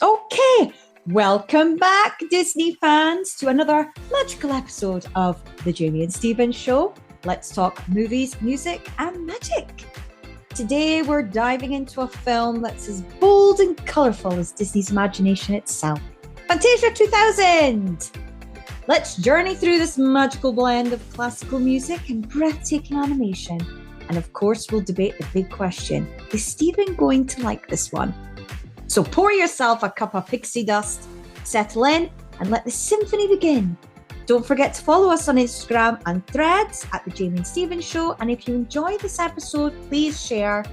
Okay, welcome back, Disney fans, to another magical episode of The Jamie and Stephen Show. Let's talk movies, music, and magic. Today, we're diving into a film that's as bold and colourful as Disney's imagination itself. Fantasia 2000! Let's journey through this magical blend of classical music and breathtaking animation. And of course, we'll debate the big question, is Stephen going to like this one? So pour yourself a cup of pixie dust, settle in, and let the symphony begin. Don't forget to follow us on Instagram and Threads at The Jamie and Stephen Show. And if you enjoyed this episode, please share,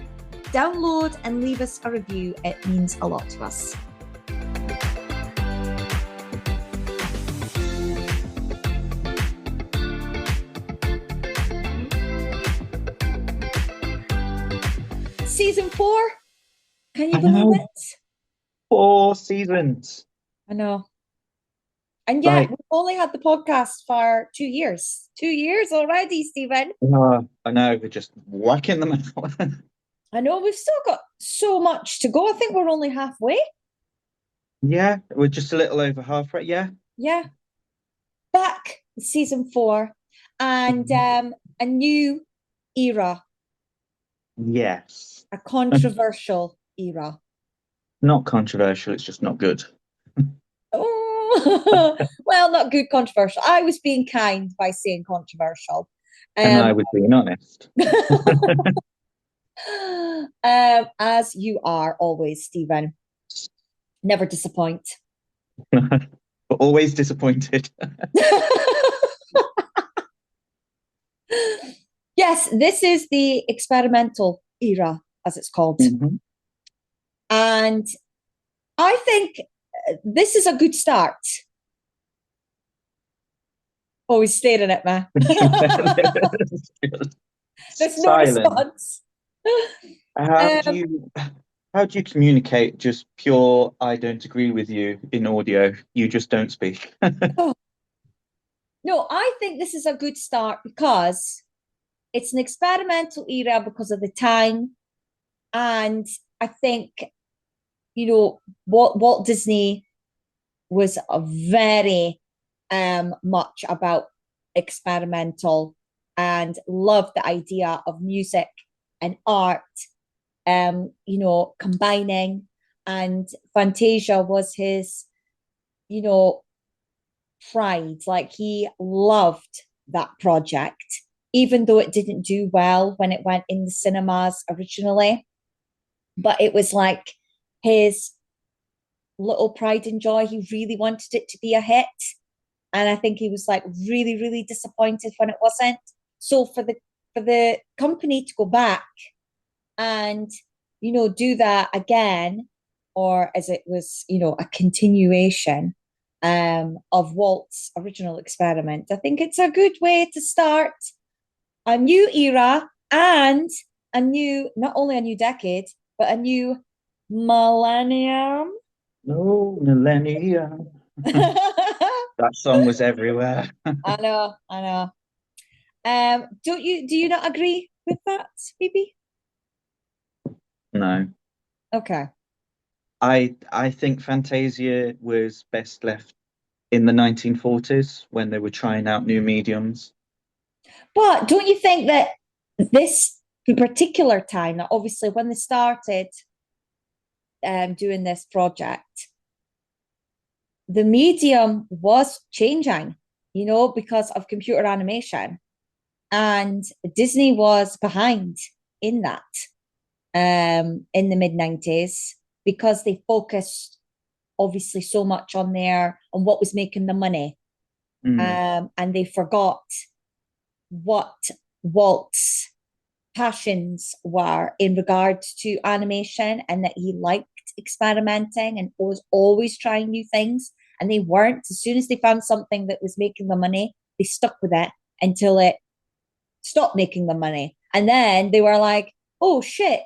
download, and leave us a review. It means a lot to us. Season 4. Can you believe it? 4 seasons. I know. And yet, we've only had the podcast for 2 years. 2 years already, Stephen. I know, we're just whacking them out. I know, we've still got so much to go. I think we're only halfway. Yeah, we're just a little over halfway, yeah. Yeah. Back season 4 and a new era. Yes. A controversial era. Not controversial, it's just not good. Oh, well, not good controversial. I was being kind by saying controversial. And I was being honest. As you are always, Stephen. Never disappoint. But always disappointed. Yes, this is the experimental era, as it's called. Mm-hmm. And I think this is a good start. Oh, he's staring at me. There's no response. How do you communicate just pure I don't agree with you in audio? You just don't speak. Oh. No, I think this is a good start because it's an experimental era because of the time. And I think, you know, Walt Disney was a very much about experimental and loved the idea of music and art, you know, combining. And Fantasia was his, you know, pride. Like, he loved that project, even though it didn't do well when it went in the cinemas originally. But it was like his little pride and joy. He really wanted it to be a hit. And I think he was like really, really disappointed when it wasn't. So for the company to go back and, you know, do that again, or as it was, you know, a continuation of Walt's original experiment, I think it's a good way to start a new era and not only a new decade, but a new millennium. No, millennium. That song was everywhere. I know. Do you not agree with that, Phoebe? No. Okay. I think Fantasia was best left in the 1940s when they were trying out new mediums. But don't you think that this particular time, that obviously when they started doing this project, the medium was changing, you know, because of computer animation. And Disney was behind in that in the mid-90s because they focused obviously so much on what was making the money. And they forgot what Walt's passions were in regards to animation, and that he liked experimenting and was always trying new things. And they weren't. As soon as they found something that was making the money, they stuck with it until it stopped making the money. And then they were like, oh shit,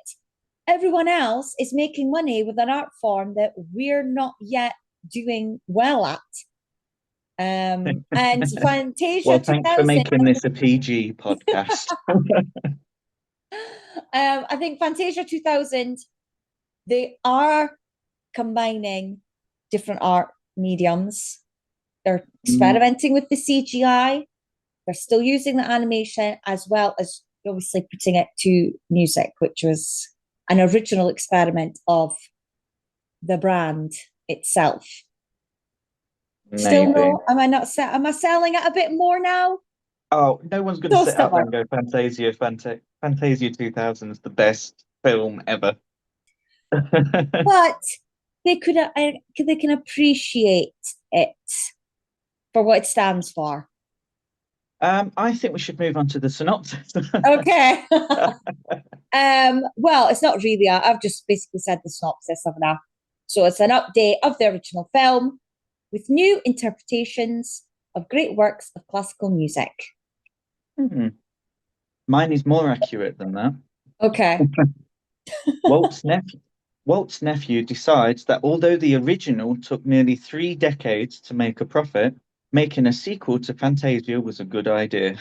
everyone else is making money with an art form that we're not yet doing well at. And Fantasia well, thanks 2000, for making this a PG podcast. I think Fantasia 2000, they are combining different art mediums. They're Mm, experimenting with the CGI. They're still using the animation as well as obviously putting it to music, which was an original experiment of the brand itself. Still maybe. no, am I not am I selling it a bit more now? Oh, no one's going to So sit out there stubborn. and go, Fantasia 2000 is the best film ever. But they can appreciate it for what it stands for. I think we should move on to the synopsis. Okay. Well, it's not really. I've just basically said the synopsis of that. So it's an update of the original film with new interpretations of great works of classical music. Hmm. Mine is more accurate than that. Okay. Walt's nephew, Walt's nephew decides that although the original took nearly 3 decades to make a profit, making a sequel to Fantasia was a good idea.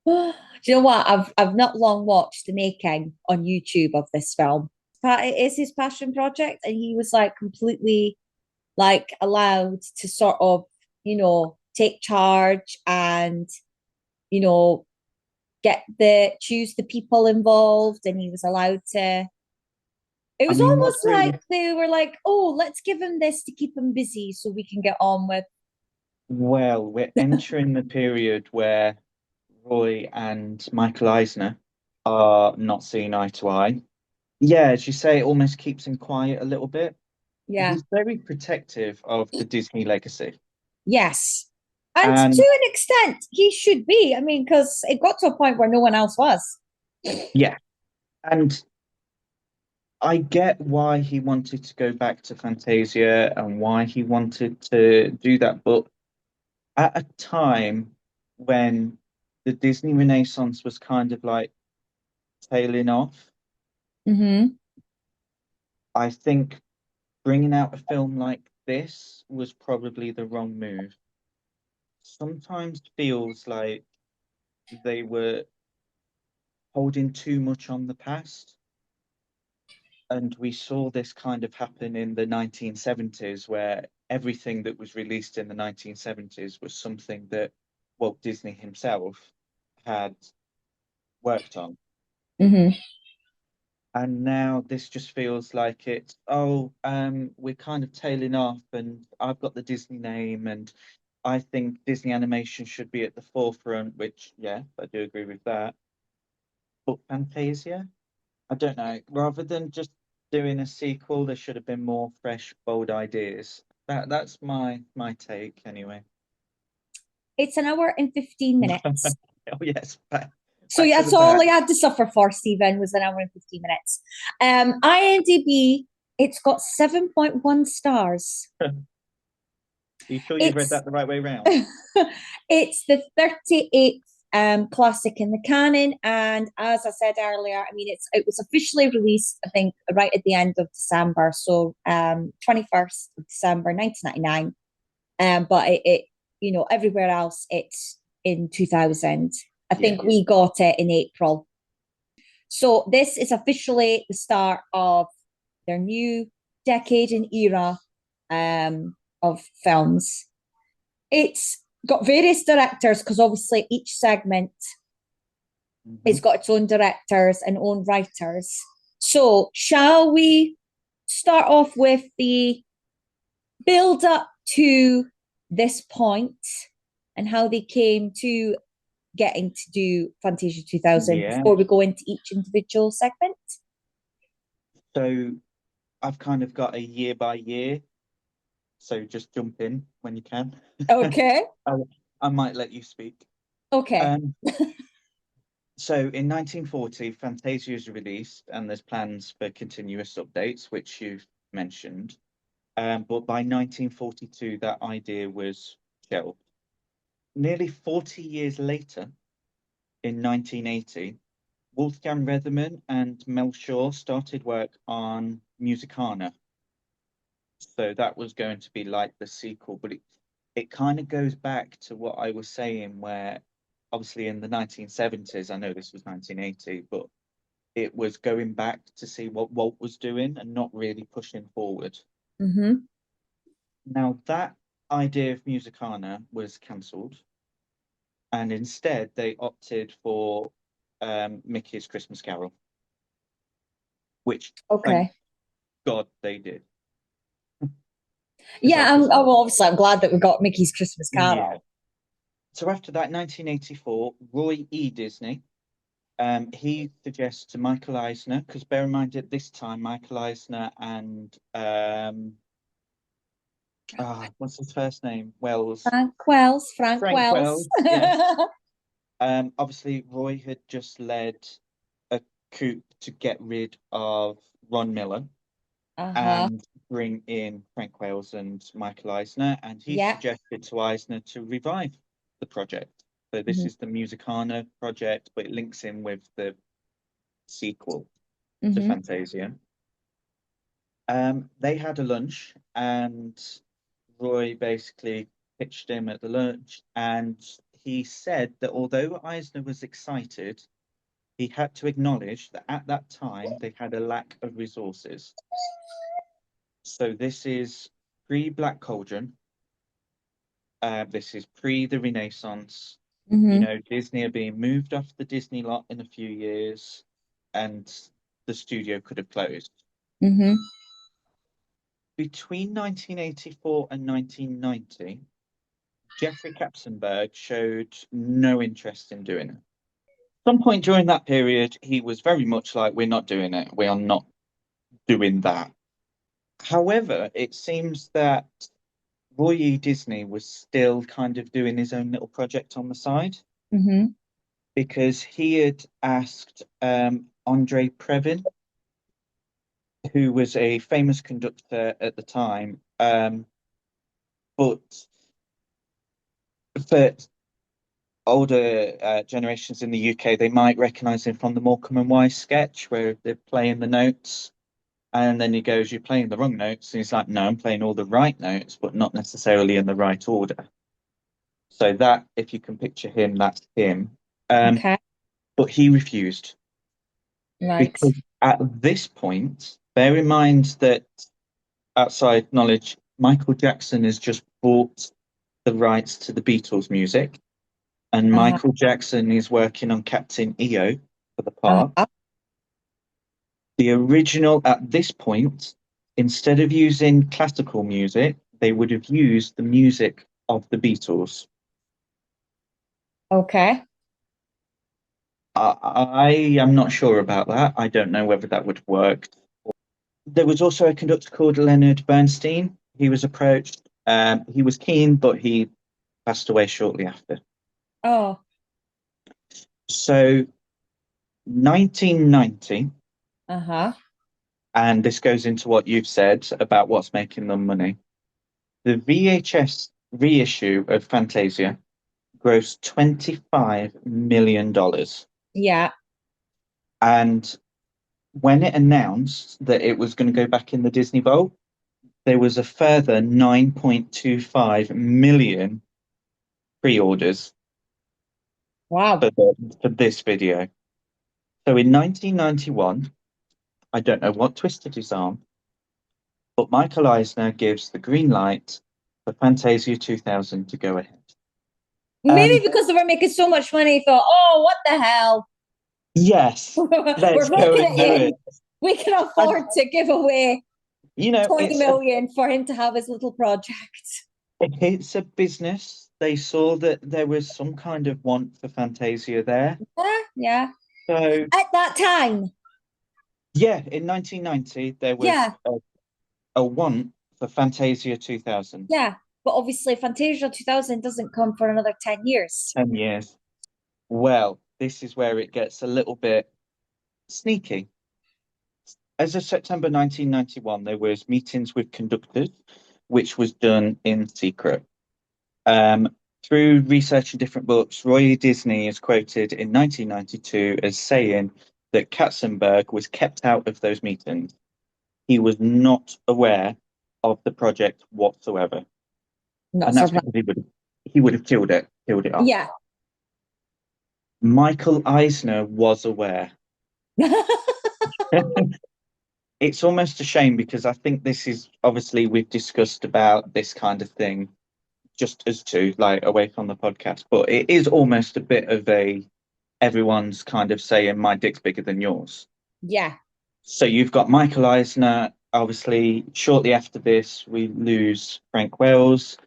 Do you know what? I've not long watched the making on YouTube of this film. It is his passion project, and he was like completely like allowed to sort of, take charge and, you know, get the choose the people involved, and he was allowed to. It I was mean, what's almost like really they were like, "Oh, let's give him this to keep him busy, so we can get on with." well, we're entering the period where Roy and Michael Eisner are not seeing eye to eye. Yeah, as you say, it almost keeps him quiet a little bit. Yeah. He's very protective of the Disney legacy. Yes. And to And an extent, he should be. I mean, because it got to a point where no one else was. yeah, and I get why he wanted to go back to Fantasia and why he wanted to do that. But at a time when the Disney Renaissance was kind of like tailing off, Mm-hmm. I think bringing out a film like this was probably the wrong move. Sometimes feels like they were holding too much on the past. And we saw this kind of happen in the 1970s, where everything that was released in the 1970s was something that Walt Disney himself had worked on. Mm-hmm. And now this just feels like it's, oh, we're kind of tailing off, and I've got the Disney name, and I think Disney animation should be at the forefront, which, yeah, I do agree with that. But Fantasia? I don't know. Rather than just doing a sequel, there should have been more fresh, bold ideas. That's my take anyway. It's an hour and 15 minutes. Oh yes, So back yeah, to the that's all I facts. had to suffer for, Stephen, was an hour and 15 minutes. IMDb, it's got 7.1 stars. Are you sure you've read It's that the right way round? it's the 38th classic in the canon, and as I said earlier, I mean it was officially released, I think, right at the end of December, so 21st of December 1999. But everywhere else it's in 2000. I Yeah. think we got it in April. So this is officially the start of their new decade and era of films. It's got various directors because obviously each segment Hmm. has got its own directors and own writers. So, shall we start off with the build up to this point and how they came to getting to do Fantasia 2000 Yeah. before we go into each individual segment? So I've kind of got a year by year. So just jump in when you can. Okay. I, I might let you speak. Okay. Um, so in 1940, Fantasia is released, and there's plans for continuous updates, which you've mentioned. But by 1942, that idea was shelved. Nearly 40 years later, in 1980, Wolfgang Reitherman and Mel Shaw started work on Musicana. So that was going to be like the sequel, but it kind of goes back to what I was saying, where obviously in the 1970s, I know this was 1980, but it was going back to see what Walt was doing and not really pushing forward. Mm-hmm. Now that idea of Musicana was cancelled, and instead they opted for Mickey's Christmas Carol, which thank Okay. God they did. Yeah, After obviously I'm glad that we got Mickey's Christmas yeah. Carol. So after that, 1984, Roy E. Disney, he suggests to Michael Eisner, because bear in mind at this time, Michael Eisner and what's his first name? Wells. Frank Frank Wells. Wells, yes. Obviously, Roy had just led a coup to get rid of Ron Miller Uh-huh. and bring in Frank Wells and Michael Eisner, and he Yeah. suggested to Eisner to revive the project. So this Hmm. is the Musicana project, but it links in with the sequel to Hmm. Fantasia. They had a lunch, and Roy basically pitched him at the lunch, and he said that although Eisner was excited, he had to acknowledge that at that time they had a lack of resources. So this is pre-Black Cauldron. This is pre the Renaissance. You Hmm. know, Disney are being moved off the Disney lot in a few years, and the studio could have closed. Hmm. Between 1984 and 1990, Jeffrey Katzenberg showed no interest in doing it. At some point during that period, he was very much like, we're not doing it. We are not doing that. However, it seems that Roy E. Disney was still kind of doing his own little project on the side Hmm. because he had asked Andre Previn, who was a famous conductor at the time, but for older generations in the UK, they might recognize him from the Morecambe and Wise sketch where they're playing the notes. And then he goes, "You're playing the wrong notes." And he's like, "No, I'm playing all the right notes, but not necessarily in the right order." So that, if you can picture him, that's him. Okay. But he refused Right. because at this point, bear in mind that outside knowledge, Michael Jackson has just bought the rights to the Beatles music, and Uh-huh. Michael Jackson is working on Captain EO for the part. Uh-huh. The original, at this point, instead of using classical music, they would have used the music of the Beatles. Okay. I am not sure about that. I don't know whether that would have worked. There was also a conductor called Leonard Bernstein. He was approached. He was keen, but he passed away shortly after. Oh. So, 1990, Uh-huh. and this goes into what you've said about what's making them money. The VHS reissue of Fantasia grossed $25 million. Yeah. And when it announced that it was going to go back in the Disney Vault, there was a further 9.25 million pre-orders Wow. for this video. So in 1991, I don't know what twisted his arm, but Michael Eisner gives the green light for Fantasia 2000 to go ahead. Maybe because they were making so much money, he thought, oh, what the hell? Yes, We're let's go booking and it do in. it. We can And afford to give away you know, 20 million for him to have his little project. it's a business. They saw that there was some kind of want for Fantasia there. Yeah, yeah. So At that time. yeah, in 1990 there was Yeah, a want for Fantasia 2000. yeah. But obviously, Fantasia 2000 doesn't come for another 10 years. 10 years. Well, this is where it gets a little bit sneaky. As of September 1991, there was meetings with conductors, which was done in secret. Um, through research in different books, Roy Disney is quoted in 1992 as saying that Katzenberg was kept out of those meetings. He was not aware of the project whatsoever, Not and that's surprised. because he would have killed it off. Yeah. Michael Eisner was aware. it's almost a shame because I think this is obviously we've discussed about this kind of thing just as two, like away from the podcast, but it is almost a bit of a everyone's kind of saying my dick's bigger than yours. Yeah. So you've got Michael Eisner. Obviously, shortly after this, we lose Frank Wells.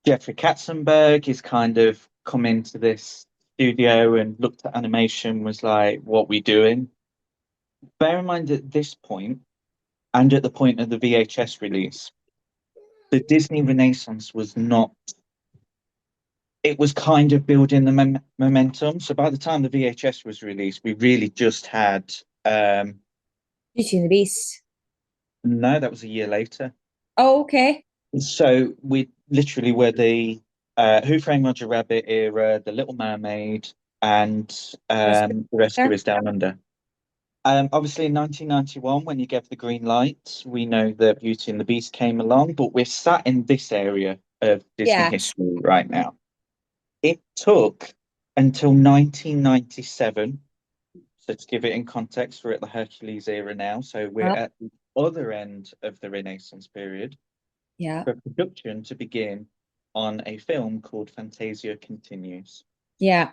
Jeffrey Katzenberg is kind of come into this studio and looked at animation, was like, what we doing? Bear in mind at this point, and at the point of the VHS release, the Disney Renaissance was not, it was kind of building the momentum. So by the time the VHS was released, we really just had, Beauty and the Beast. no, that was a year later. Oh, okay. So we literally were the Who Framed Roger Rabbit era, The Little Mermaid, and Rescue. The Rescue is Down Under. Obviously, in 1991, when you gave the green light, we know that Beauty and the Beast came along, but we're sat in this area of Disney Yeah. history right now. It took until 1997, so to give it in context, we're at the Hercules era now, so we're Well, at the other end of the Renaissance period yeah. for production to begin on a film called Fantasia Continues. Yeah.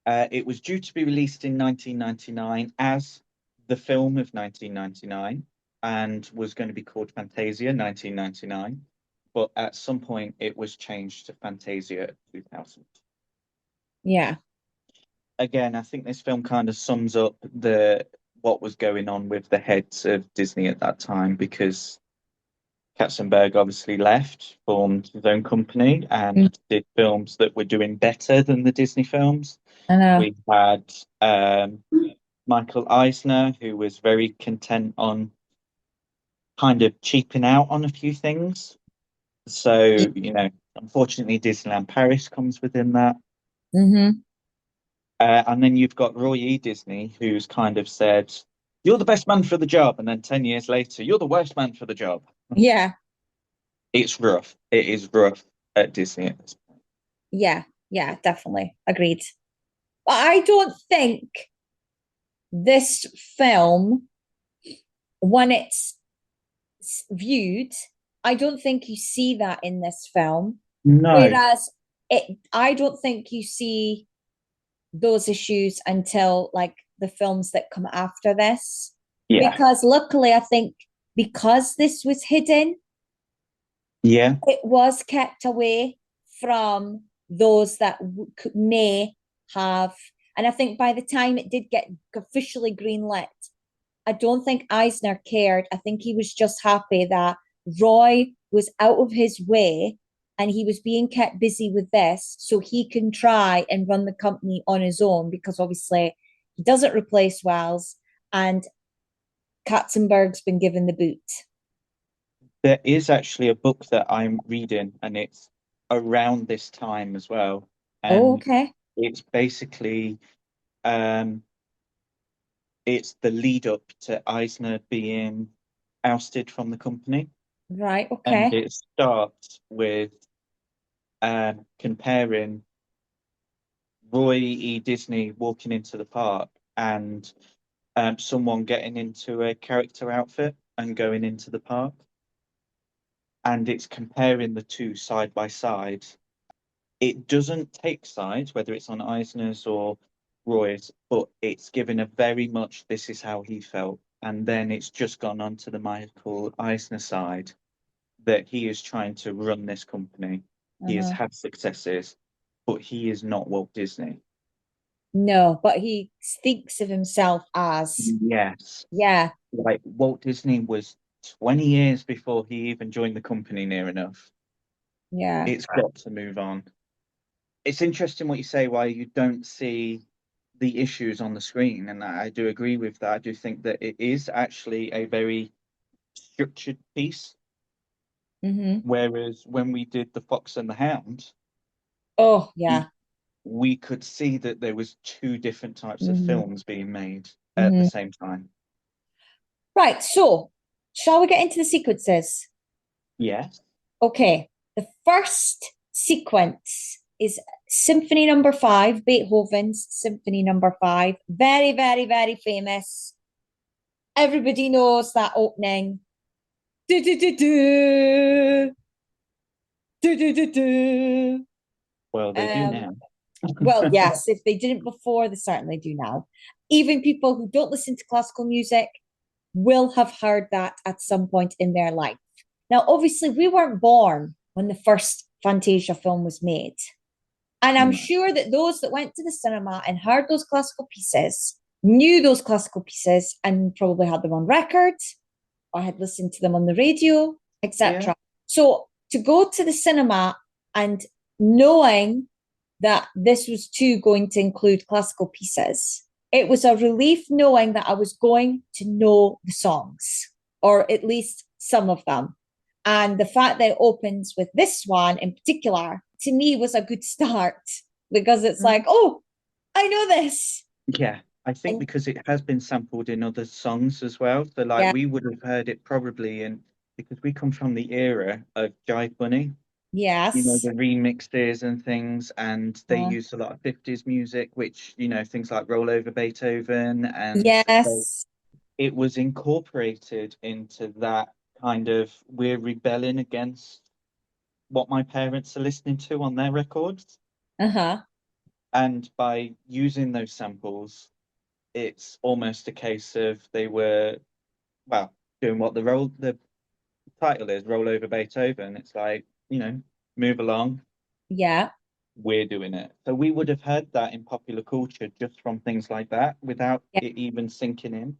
It was due to be released in 1999 as the film of 1999 and was going to be called Fantasia 1999, but at some point it was changed to Fantasia 2000. Yeah. Again, I think this film kind of sums up the what was going on with the heads of Disney at that time because Katzenberg obviously left, formed his own company, Mm, and did films that were doing better than the Disney films. I know. We had Michael Eisner, who was very content on kind of cheaping out on a few things. So, unfortunately, Disneyland Paris comes within that. Mm-hmm. And then you've got Roy E. Disney, who's kind of said, "You're the best man for the job." And then 10 years later, "You're the worst man for the job." Yeah. It's rough. It is rough at Disney at this point. Yeah. Yeah. Definitely. Agreed. But I don't think this film, when it's viewed, I don't think you see that in this film. No, Whereas I don't think you see those issues until like the films that come after this. yeah, Because luckily, I think because this was hidden, yeah, it was kept away from those that may have. And I think by the time it did get officially greenlit, I don't think Eisner cared. I think he was just happy that Roy was out of his way and he was being kept busy with this so he can try and run the company on his own because obviously he doesn't replace Wells and Katzenberg's been given the boot. there is actually a book that I'm reading, and it's around this time as well. Oh, And okay. it's basically um, it's the lead up to Eisner being ousted from the company, Right. and Okay. it starts with comparing Roy E. Disney walking into the park and someone getting into a character outfit and going into the park, and it's comparing the two side by side. It doesn't take sides, whether it's on Eisner's or Roy's, but it's given a very much this is how he felt. And then it's just gone on to the Michael Eisner side that he is trying to run this company. He has Uh-huh. had successes, but he is not Walt Disney. No, but he thinks of himself as, Yes. yeah, Like Walt Disney was 20 years before he even joined the company, near enough. yeah. It's got to move on. It's interesting what you say, why you don't see the issues on the screen, and I do agree with that. I do think that it is actually a very structured piece, Mm-hmm. whereas when we did The Fox and the Hound, Oh, yeah. we could see that there was two different types of Mm-hmm. films being made at the Mm-hmm. same time. Right. So, shall we get into the sequences? Yes. Okay. The first sequence is Symphony Number Five, Beethoven's Symphony Number Five. Very, very, very famous. Everybody knows that opening. Do do do do do do do do. Well, they do Um, now. well, yes, if they didn't before, they certainly do now. Even people who don't listen to classical music will have heard that at some point in their life. Now, obviously, we weren't born when the first Fantasia film was made. And I'm No. sure that those that went to the cinema and heard those classical pieces knew those classical pieces and probably had them on record or had listened to them on the radio, Yeah. etc. So to go to the cinema and knowing that this was too going to include classical pieces, it was a relief knowing that I was going to know the songs, or at least some of them. And the fact that it opens with this one in particular, to me, was a good start because it's like, oh, I know this. Yeah, I think And because it has been sampled in other songs as well. So like yeah, we would have heard it probably in because we come from the era of Jive Bunny, yes. the remixes and things, and they Uh, used a lot of 50s music, which, things like Roll Over Beethoven, and yes. it was incorporated into that kind of we're rebelling against what my parents are listening to on their records. Uh-huh. And by using those samples, it's almost a case of they were, well, doing what the title is, Roll Over Beethoven. It's like, move along, Yeah. we're doing it. So we would have heard that in popular culture just from things like that without Yeah. it even sinking in.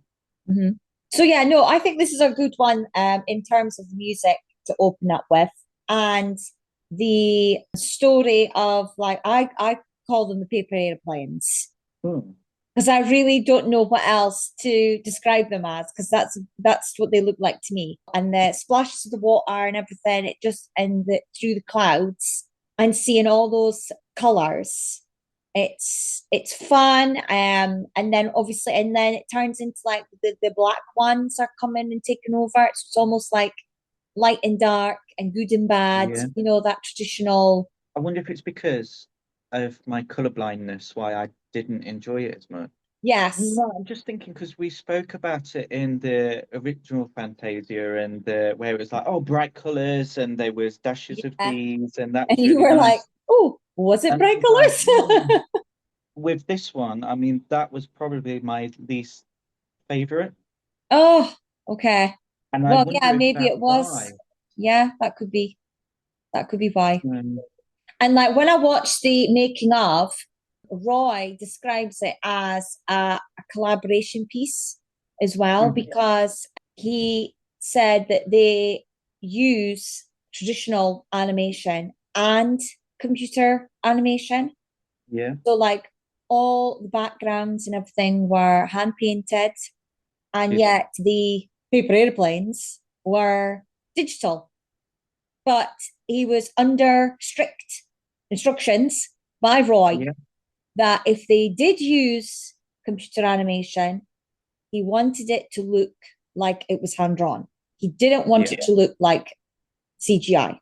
Mhm. So yeah, no, I think this is a good one in terms of music to open up with, and the story of like I call them the paper airplanes Hmm. because I really don't know what else to describe them as because that's what they look like to me. And the splashes of the water and everything, it just and the through the clouds and seeing all those colors. It's fun. And then obviously and then it turns into like the black ones are coming and taking over. It's almost like light and dark and good and bad, Yeah. that traditional. I wonder if it's because of my color blindness why I didn't enjoy it as much. Yes. No, I'm just thinking because we spoke about it in the original Fantasia and the where it was like, oh, bright colors and there was dashes of Yeah. these and that And was you really were like, nice. oh, was it And I bright was like, colors? with this one, I mean, that was probably my least favorite. Oh, okay. And I Well, yeah, wonder if maybe that's it was. why. Yeah, that could be. That could be why. Um, And like when I watched the making of, Roy describes it as a collaboration piece as well, mm, because he said that they use traditional animation and computer animation. yeah, So like all the backgrounds and everything were hand painted, and it, yet the paper airplanes were digital. But he was under strict instructions by Roy yeah, that if they did use computer animation, he wanted it to look like it was hand drawn. He didn't want yeah, it to look like CGI.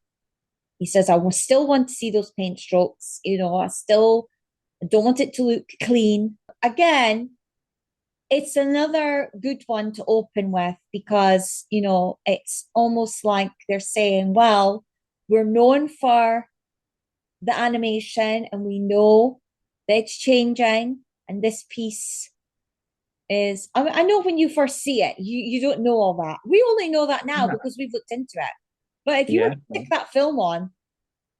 He says, I will still want to see those paint strokes. I still don't want it to look clean. Again, it's another good one to open with because, it's almost like they're saying, well, we're known for the animation and we know that it's changing. And this piece is, I know when you first see it, you don't know all that. We only know that now no, because we've looked into it. But if you were yeah, to stick that film on,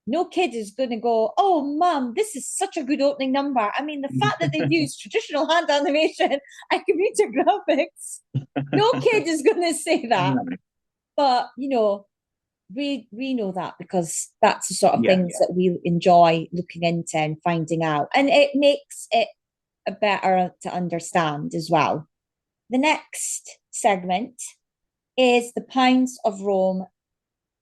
no kid is going to go, oh, mum, this is such a good opening number. I mean, the fact that they've used traditional hand animation and computer graphics, no kid is going to say that. no, But, we know that because that's the sort of yeah, things that we enjoy looking into and finding out. And it makes it a better to understand as well. The next segment is the Pines of Rome.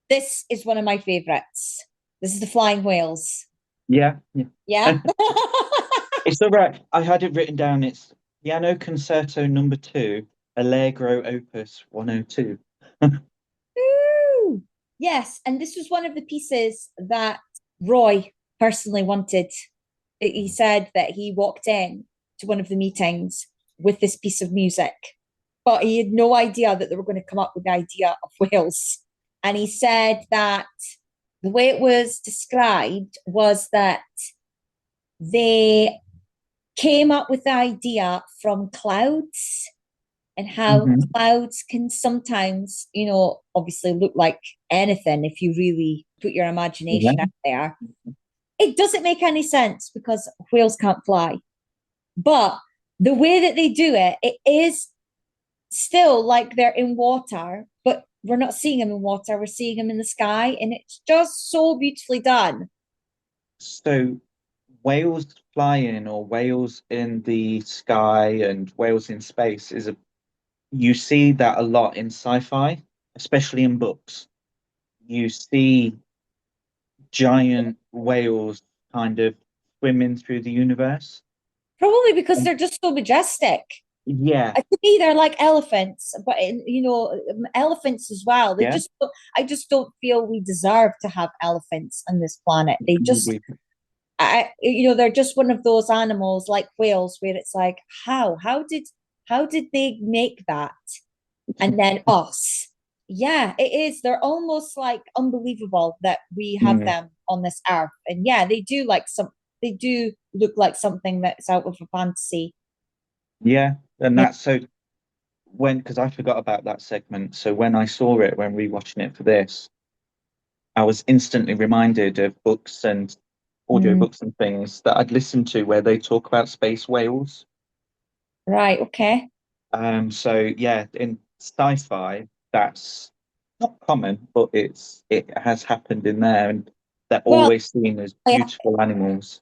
This is one of my favorites. This is the flying whales. yeah, yeah. Yeah. It's all right. I had it written down. It's Piano Concerto Number 2, Allegro Opus 102. Ooh. Yes, and this was one of the pieces that Roy personally wanted. He said that he walked in to one of the meetings with this piece of music but he had no idea that they were going to come up with the idea of whales. And he said that the way it was described was that they came up with the idea from clouds and how Hmm. clouds can sometimes, obviously look like anything if you really put your Yeah. imagination out there. It doesn't make any sense because whales can't fly. But the way that they do it, it is still like they're in water, but we're not seeing them in water, we're seeing them in the sky, and it's just so beautifully done. So whales flying or whales in the sky and whales in space is a you see that a lot in sci-fi, especially in books. You see giant whales kind of swimming through the universe. Probably because And they're just so majestic. yeah, To me, they're like elephants, but elephants as well. They yeah, just, I just don't feel we deserve to have elephants on this planet. They just, we, they're just one of those animals like whales, where it's like, how did they make that? And then us. Yeah, it is. They're almost like unbelievable that we have mm, them on this earth. And yeah, they do look like something that's out of a fantasy. yeah. And Yeah. that's so when because I forgot about that segment. So when I saw it when rewatching it for this, I was instantly reminded of books and Mm, audiobooks and things that I'd listened to where they talk about space whales. right. Okay. So yeah, in sci-fi, that's not common, but it has happened in there, and they're Well, always seen as yeah, beautiful animals.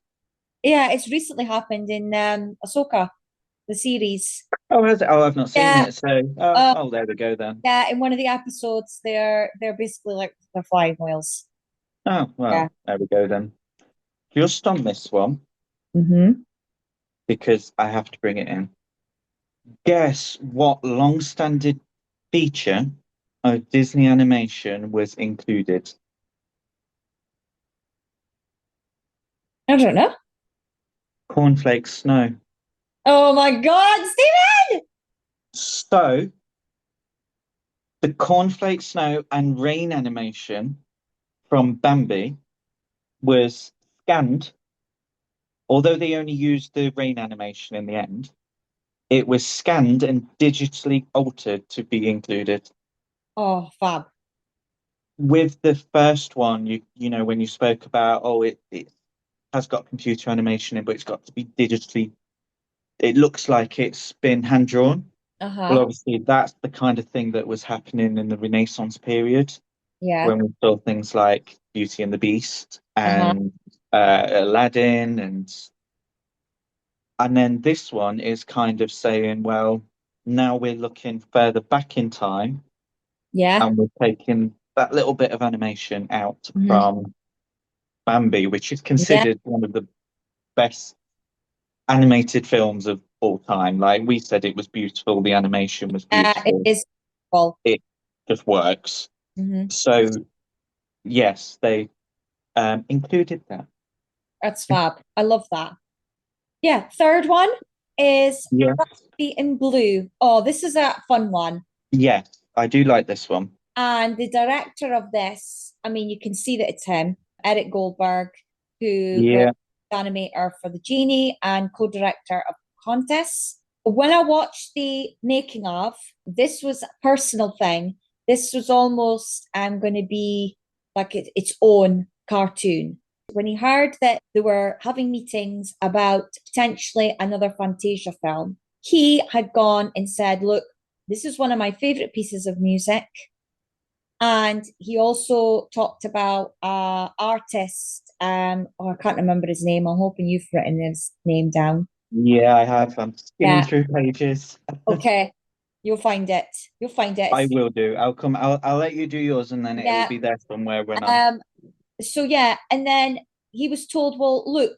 yeah, it's recently happened in Ahsoka, the series. Oh, has it? Oh, I've not seen Yeah. it. So, oh, Uh, oh, there we go then. yeah, in one of the episodes, they're basically like they're flying whales. Oh, Yeah. well, there we go then. Just on this one, Mm-hmm. because I have to bring it in. Guess what long-standing feature of Disney animation was included? I don't know. Cornflakes snow. Oh my God, Stephen! So, the cornflake snow and rain animation from Bambi was scanned, although they only used the rain animation in the end. It was scanned and digitally altered to be included. Oh, fab. With the first one, you know when you spoke about it has got computer animation in, but it's got to be digitally. It looks like it's been hand drawn. Well, Uh-huh. obviously that's the kind of thing that was happening in the Renaissance period Yeah. when we saw things like Beauty and the Beast Uh-huh. and Aladdin, and then this one is kind of saying, well, now we're looking further back in time Yeah. and we're taking that little bit of animation out Mm-hmm. from Bambi, which is Yeah. considered one of the best animated films of all time. Like we said, it was beautiful, the animation was It beautiful, is cool. it just works. Mm-hmm. So yes, they included that. That's fab. I love that. Yeah. Third one is Yeah. Rhapsody in Blue. Oh, this is a fun one. Yes, I do like this one. And the director of this, I mean, you can see that it's him, Eric Goldberg, who was Yeah, animator for The Genie and co-director of Contest. When I watched the making of, this was a personal thing. This was almost going to be like its own cartoon. When he heard that they were having meetings about potentially another Fantasia film, he had gone and said, look, this is one of my favorite pieces of music. And he also talked about artist. Oh, I can't remember his name. I'm hoping you've written his name down. yeah, I have. I'm skimming Yeah. through pages. Okay. You'll find it. You'll find it. I will do. I'll let you do yours and then it will Yeah. be there somewhere when I'm Um. So yeah, and then he was told, well, look,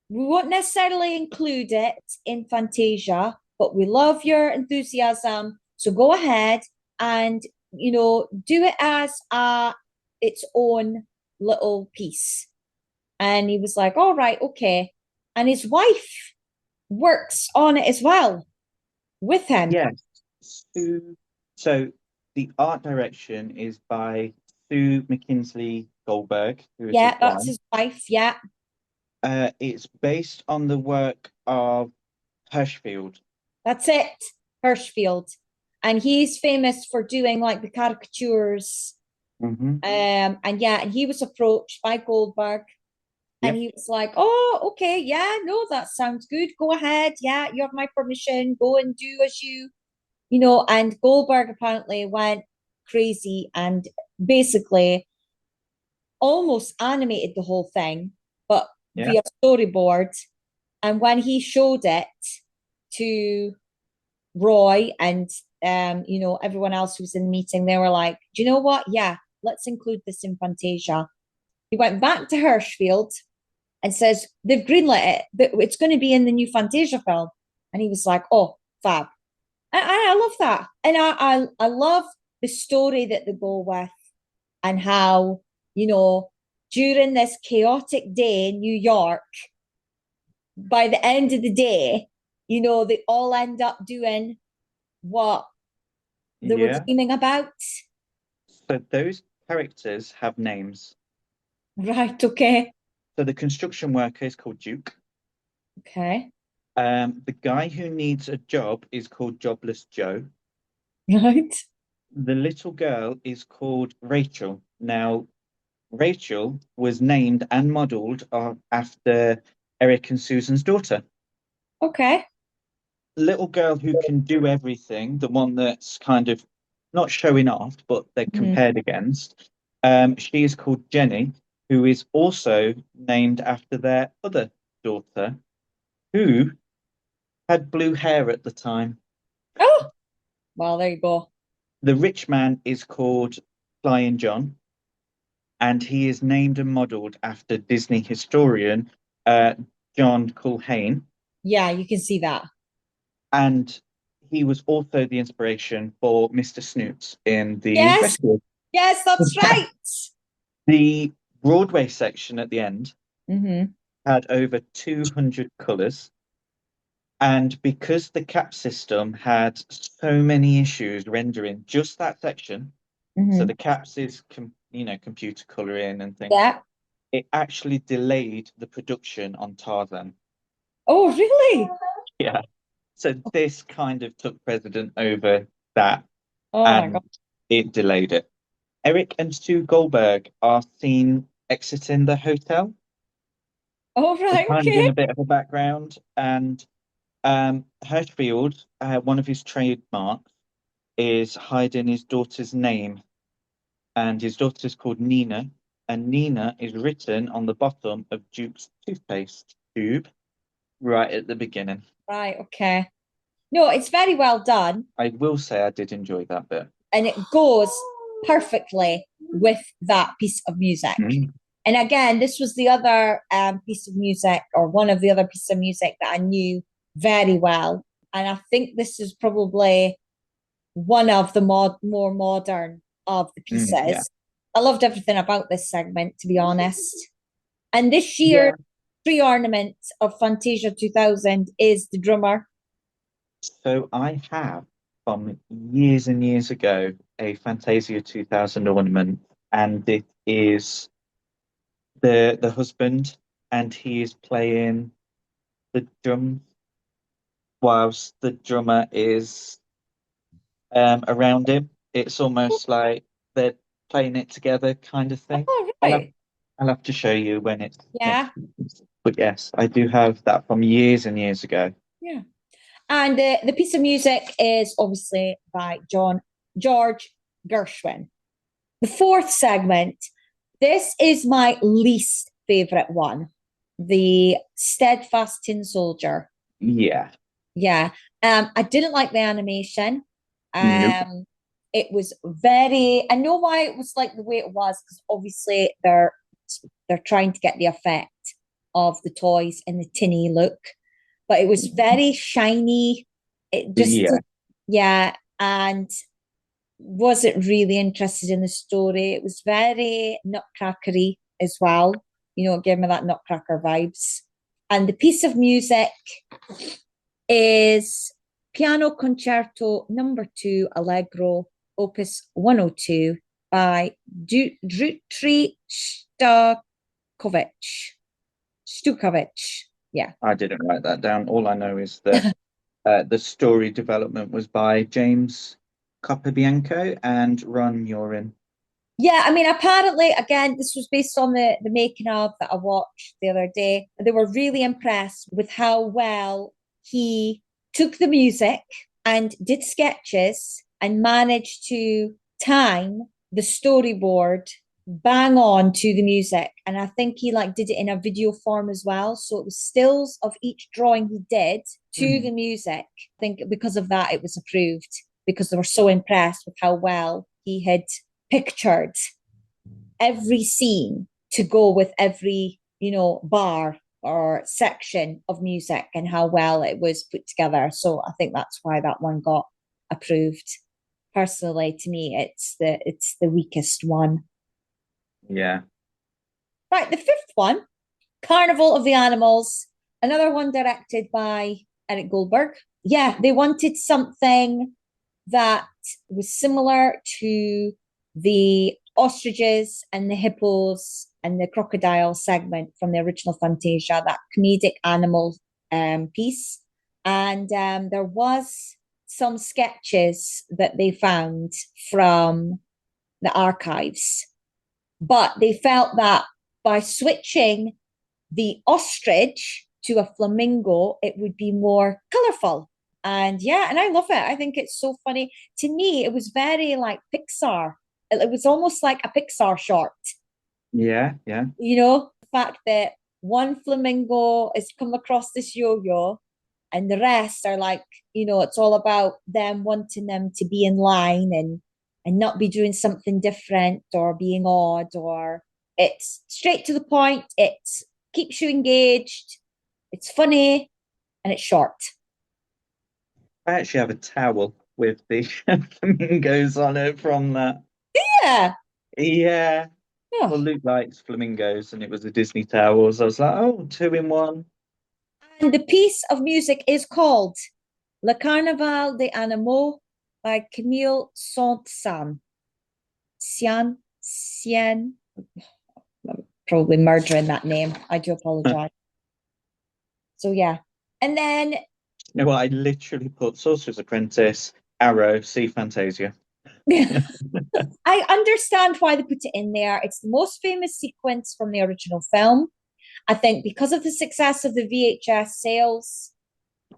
we won't necessarily include it in Fantasia, but we love your enthusiasm. So go ahead and do it as its own little piece. And he was like, all right, okay. And his wife works on it as well with him. yeah. Sue. So the art direction is by Sue McKinsley Goldberg, who is his Yeah, that's wife. his wife. Yeah, It's based on the work of Hirschfield. that's it. Hirschfield. And he's famous for doing like the caricatures. Hmm. And yeah, and he was approached by Goldberg and Yep. he was like, oh, okay, yeah, no, that sounds good. Go ahead. Yeah, you have my permission. Go and do as and Goldberg apparently went crazy and basically almost animated the whole thing, but Yeah. via storyboard. And when he showed it to Roy and everyone else who was in the meeting, they were like, "Do you know what? Yeah, let's include this in Fantasia." He went back to Hirschfield and says they've greenlit it. That it's going to be in the new Fantasia film, and he was like, "Oh, fab!" I love that, and I love the story that they go with, and how during this chaotic day in New York, by the end of the day, they all end up doing what they were Yeah. dreaming about. So those characters have names. Right, okay. So the construction worker is called Duke. Okay. The guy who needs a job is called Jobless Joe. Right. The little girl is called Rachel. Now, Rachel was named and modeled after Eric and Susan's daughter. Okay. Little girl who can do everything, the one that's kind of not showing off, but they're Mhm. compared against. She is called Jenny, who is also named after their other daughter, who had blue hair at the time. Oh, well, there you go. The rich man is called Flying John, and he is named and modeled after Disney historian uh, John Culhane. Yeah, you can see that. And he was also the inspiration for Mr. Snoots in the Yes, Rescue. yes, that's right. The Broadway section at the end Mm-hmm. had over 200 colors. And because the cap system had so many issues rendering just that section, so Mm-hmm. the caps is computer coloring and things, Yeah. it actually delayed the production on Tarzan. Oh, really? Yeah. So this kind of took precedent over that, Oh my God. and it delayed it. Eric and Sue Goldberg are seen exiting the hotel. Oh, They're right. kind of in Okay. a bit of a background, and Hirschfield, one of his trademarks is hiding his daughter's name, and his daughter's called Nina, and Nina is written on the bottom of Duke's toothpaste tube right at the beginning. Right. Okay. No, it's very well done. I will say I did enjoy that bit. And it goes perfectly with that piece of music. Mm. And again, this was the other piece of music, or one of the other pieces of music that I knew very well. And I think this is probably one of the more modern of the Yeah. pieces. I loved everything about this segment, to be honest. And this Yeah. year, tree ornament of Fantasia 2000 is the drummer. So I have from years and years ago a Fantasia 2000 ornament, and it is the husband, and he is playing the drums whilst the drummer is around him. It's almost like they're playing it together, kind of thing. Oh, I'll have right. I'll have to show you when it's next. Yeah. But yes, I do have that from years and years ago. Yeah. And the piece of music is obviously by George Gershwin. The fourth segment, this is my least favorite one, the Steadfast Tin Soldier. Yeah. Yeah. I didn't like the animation. Nope. It was very, I know why it was like the way it was, because obviously they're trying to get the effect of the toys and the tinny look, but it was very shiny. It just, Yeah. yeah, and wasn't really interested in the story. It was very nutcrackery as well. It gave me that nutcracker vibes. And the piece of music is Piano Concerto Number 2, Allegro, Opus 102 by Dmitri Stukovich. Yeah. I didn't write that down. All I know is that the story development was by James Capobianco and Ron Urin. Yeah, I mean, apparently, again, this was based on the making of that I watched the other day. They were really impressed with how well he took the music and did sketches and managed to time the storyboard bang on to the music. And I think he like did it in a video form as well. So it was stills of each drawing he did to the music. I think because of that, it was approved because they were so impressed with how well he had pictured every scene to go with every, bar or section of music and how well it was put together. So I think that's why that one got approved. Personally, to me, it's the weakest one. Yeah. Right, the fifth one, Carnival of the Animals, another one directed by Eric Goldberg. Yeah, they wanted something that was similar to the ostriches and the hippos and the crocodile segment from the original Fantasia, that comedic animal piece. And there was some sketches that they found from the archives, but they felt that by switching the ostrich to a flamingo, it would be more colorful. And yeah, and I love it. I think it's so funny. To me, it was very like Pixar. It was almost like a Pixar short. Yeah, yeah. The fact that one flamingo is come across this yo-yo and the rest are like, it's all about them wanting them to be in line and not be doing something different or being odd, or it's straight to the point. It's keeps you engaged. It's funny and it's short. I actually have a towel with the flamingos on it from that. Yeah. Yeah. Yeah. Well, Luke likes flamingos, and it was a Disney towel. So I was like, oh, two in one. And the piece of music is called Le Carnaval des Animaux by Camille Saint-Saëns. Sien. I'm probably murdering that name. I do apologize. So yeah. And then You know what? I literally put Sorcerer's Apprentice, Arrow, See Fantasia. I understand why they put it in there. It's the most famous sequence from the original film. I think because of the success of the VHS sales,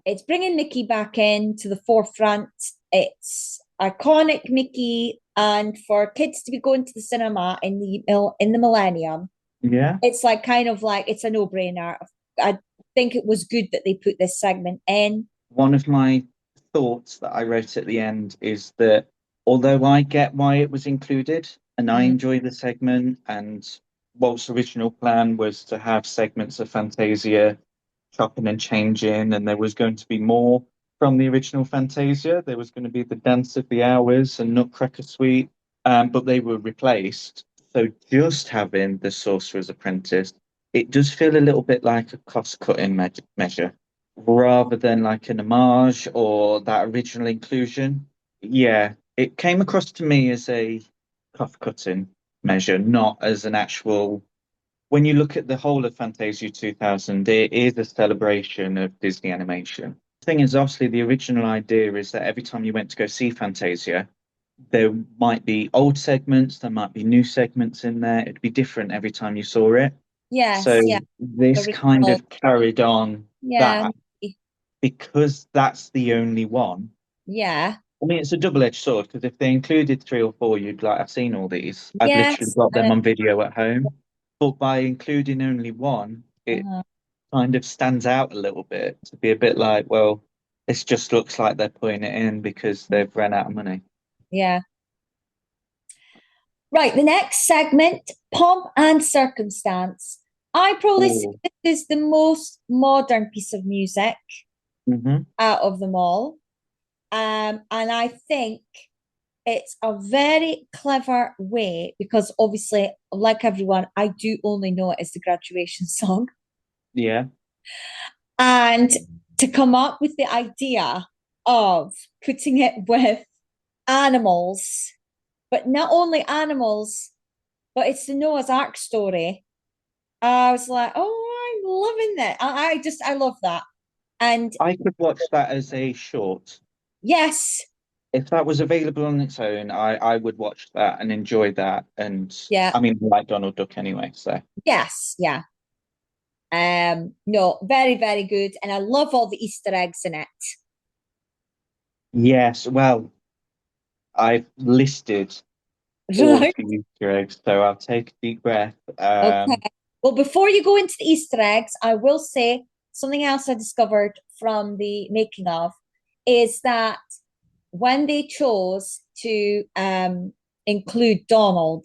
it's bringing Mickey back into the forefront. It's iconic Mickey, and for kids to be going to the cinema in the millennium, Yeah. it's like kind of like it's a no-brainer. I think it was good that they put this segment in. One of my thoughts that I wrote at the end is that although I get why it was included and I Mm. enjoy the segment, and Walt's original plan was to have segments of Fantasia chopping and changing, and there was going to be more from the original Fantasia. There was going to be the Dance of the Hours and Nutcracker Suite, but they were replaced. So just having the Sorcerer's Apprentice, it does feel a little bit like a cost-cutting measure rather than like an homage or that original inclusion. Yeah, it came across to me as a cost-cutting measure, not as an actual. When you look at the whole of Fantasia 2000, it is a celebration of Disney animation. The thing is, obviously, the original idea is that every time you went to go see Fantasia, there might be old segments, there might be new segments in there. It'd be different every time you saw it. So Yes, yeah, this kind original. of carried on Yeah, that because that's the only one. yeah, I mean, it's a double-edged sword because if they included three or four, you'd like, I've seen all these. I've literally yes. got them on video at home. But by including only one, it Uh-huh. kind of stands out a little bit to be a bit like, well, this just looks like they're putting it in because they've run out of money. Yeah. Right, the next segment, Pomp and Circumstance. I probably say Oh. this is the most modern piece of music Hmm. out of them all. And I think it's a very clever way because obviously, like everyone, I do only know it as the graduation song. Yeah. And to come up with the idea of putting it with animals, but not only animals, but it's the Noah's Ark story. I was like, oh, I'm loving that. I love that. And I could watch that as a short. yes, If that was available on its own, I would watch that and enjoy that. And yeah, I mean, I like Donald Duck anyway, so yes, yeah. No, very, very good. And I love all the Easter eggs in it. yes. Well, I've listed all of Right. the Easter eggs, so I'll take a deep breath. Okay. Well, before you go into the Easter eggs, I will say something else I discovered from the making of is that when they chose to include Donald,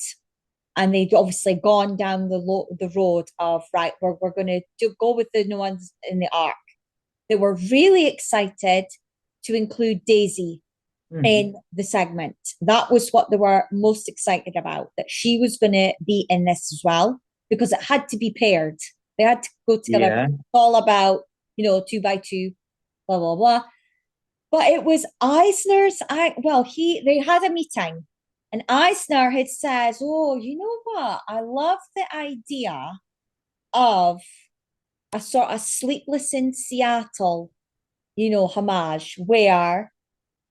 and they'd obviously gone down the road of right, we're going to go with the no ones in the ark. They were really excited to include Daisy Mhm. in the segment. That was what they were most excited about, that she was going to be in this as well, because it had to be paired. They had to go together. Yeah. It's all about, two by two, blah, blah, blah. But it was Eisner's, they had a meeting and Eisner had says, oh, you know what? I love the idea of a sort of Sleepless in Seattle, homage where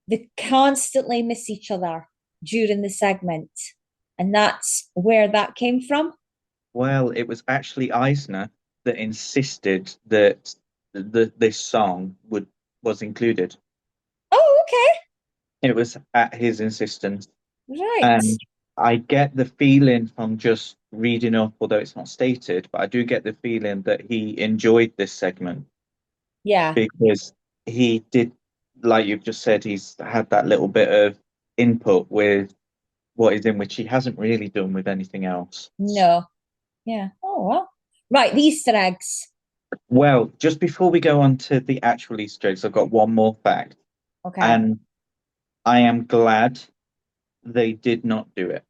they constantly miss each other during the segment. And that's where that came from. Well, it was actually Eisner that insisted that this song was included. Oh, It was at his insistence. okay. Right. And I get the feeling from just reading up, although it's not stated, but I do get the feeling that he enjoyed this segment Yeah. because he did, like you've just said, he's had that little bit of input with what is in, which he hasn't really done with anything else. No. Yeah. Oh, well. Right. The Easter eggs. Well, just before we go on to the actual Easter eggs, I've got one more fact, Okay. and I am glad they did not do it.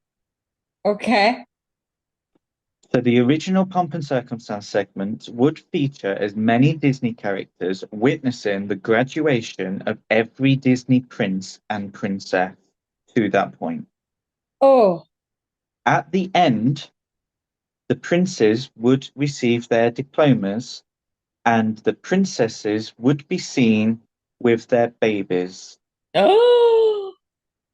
Okay. So the original Pomp and Circumstance segment would feature as many Disney characters witnessing the graduation of every Disney prince and princess to that point. Oh, At the end, the princes would receive their diplomas and the princesses would be seen with their babies. oh,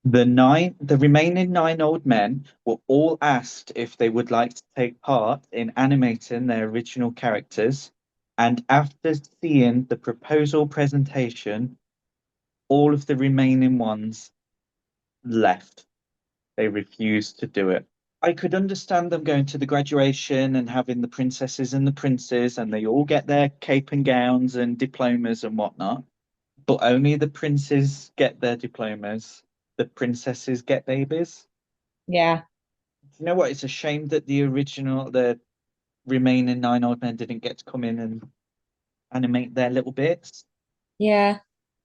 The remaining nine old men were all asked if they would like to take part in animating their original characters, and after seeing the proposal presentation, all of the remaining ones left. They refused to do it. I could understand them going to the graduation and having the princesses and the princes, and they all get their cape and gowns and diplomas and whatnot, but only the princes get their diplomas, the princesses get babies. yeah, You know what? It's a shame that the remaining nine old men didn't get to come in and animate their little bits. yeah.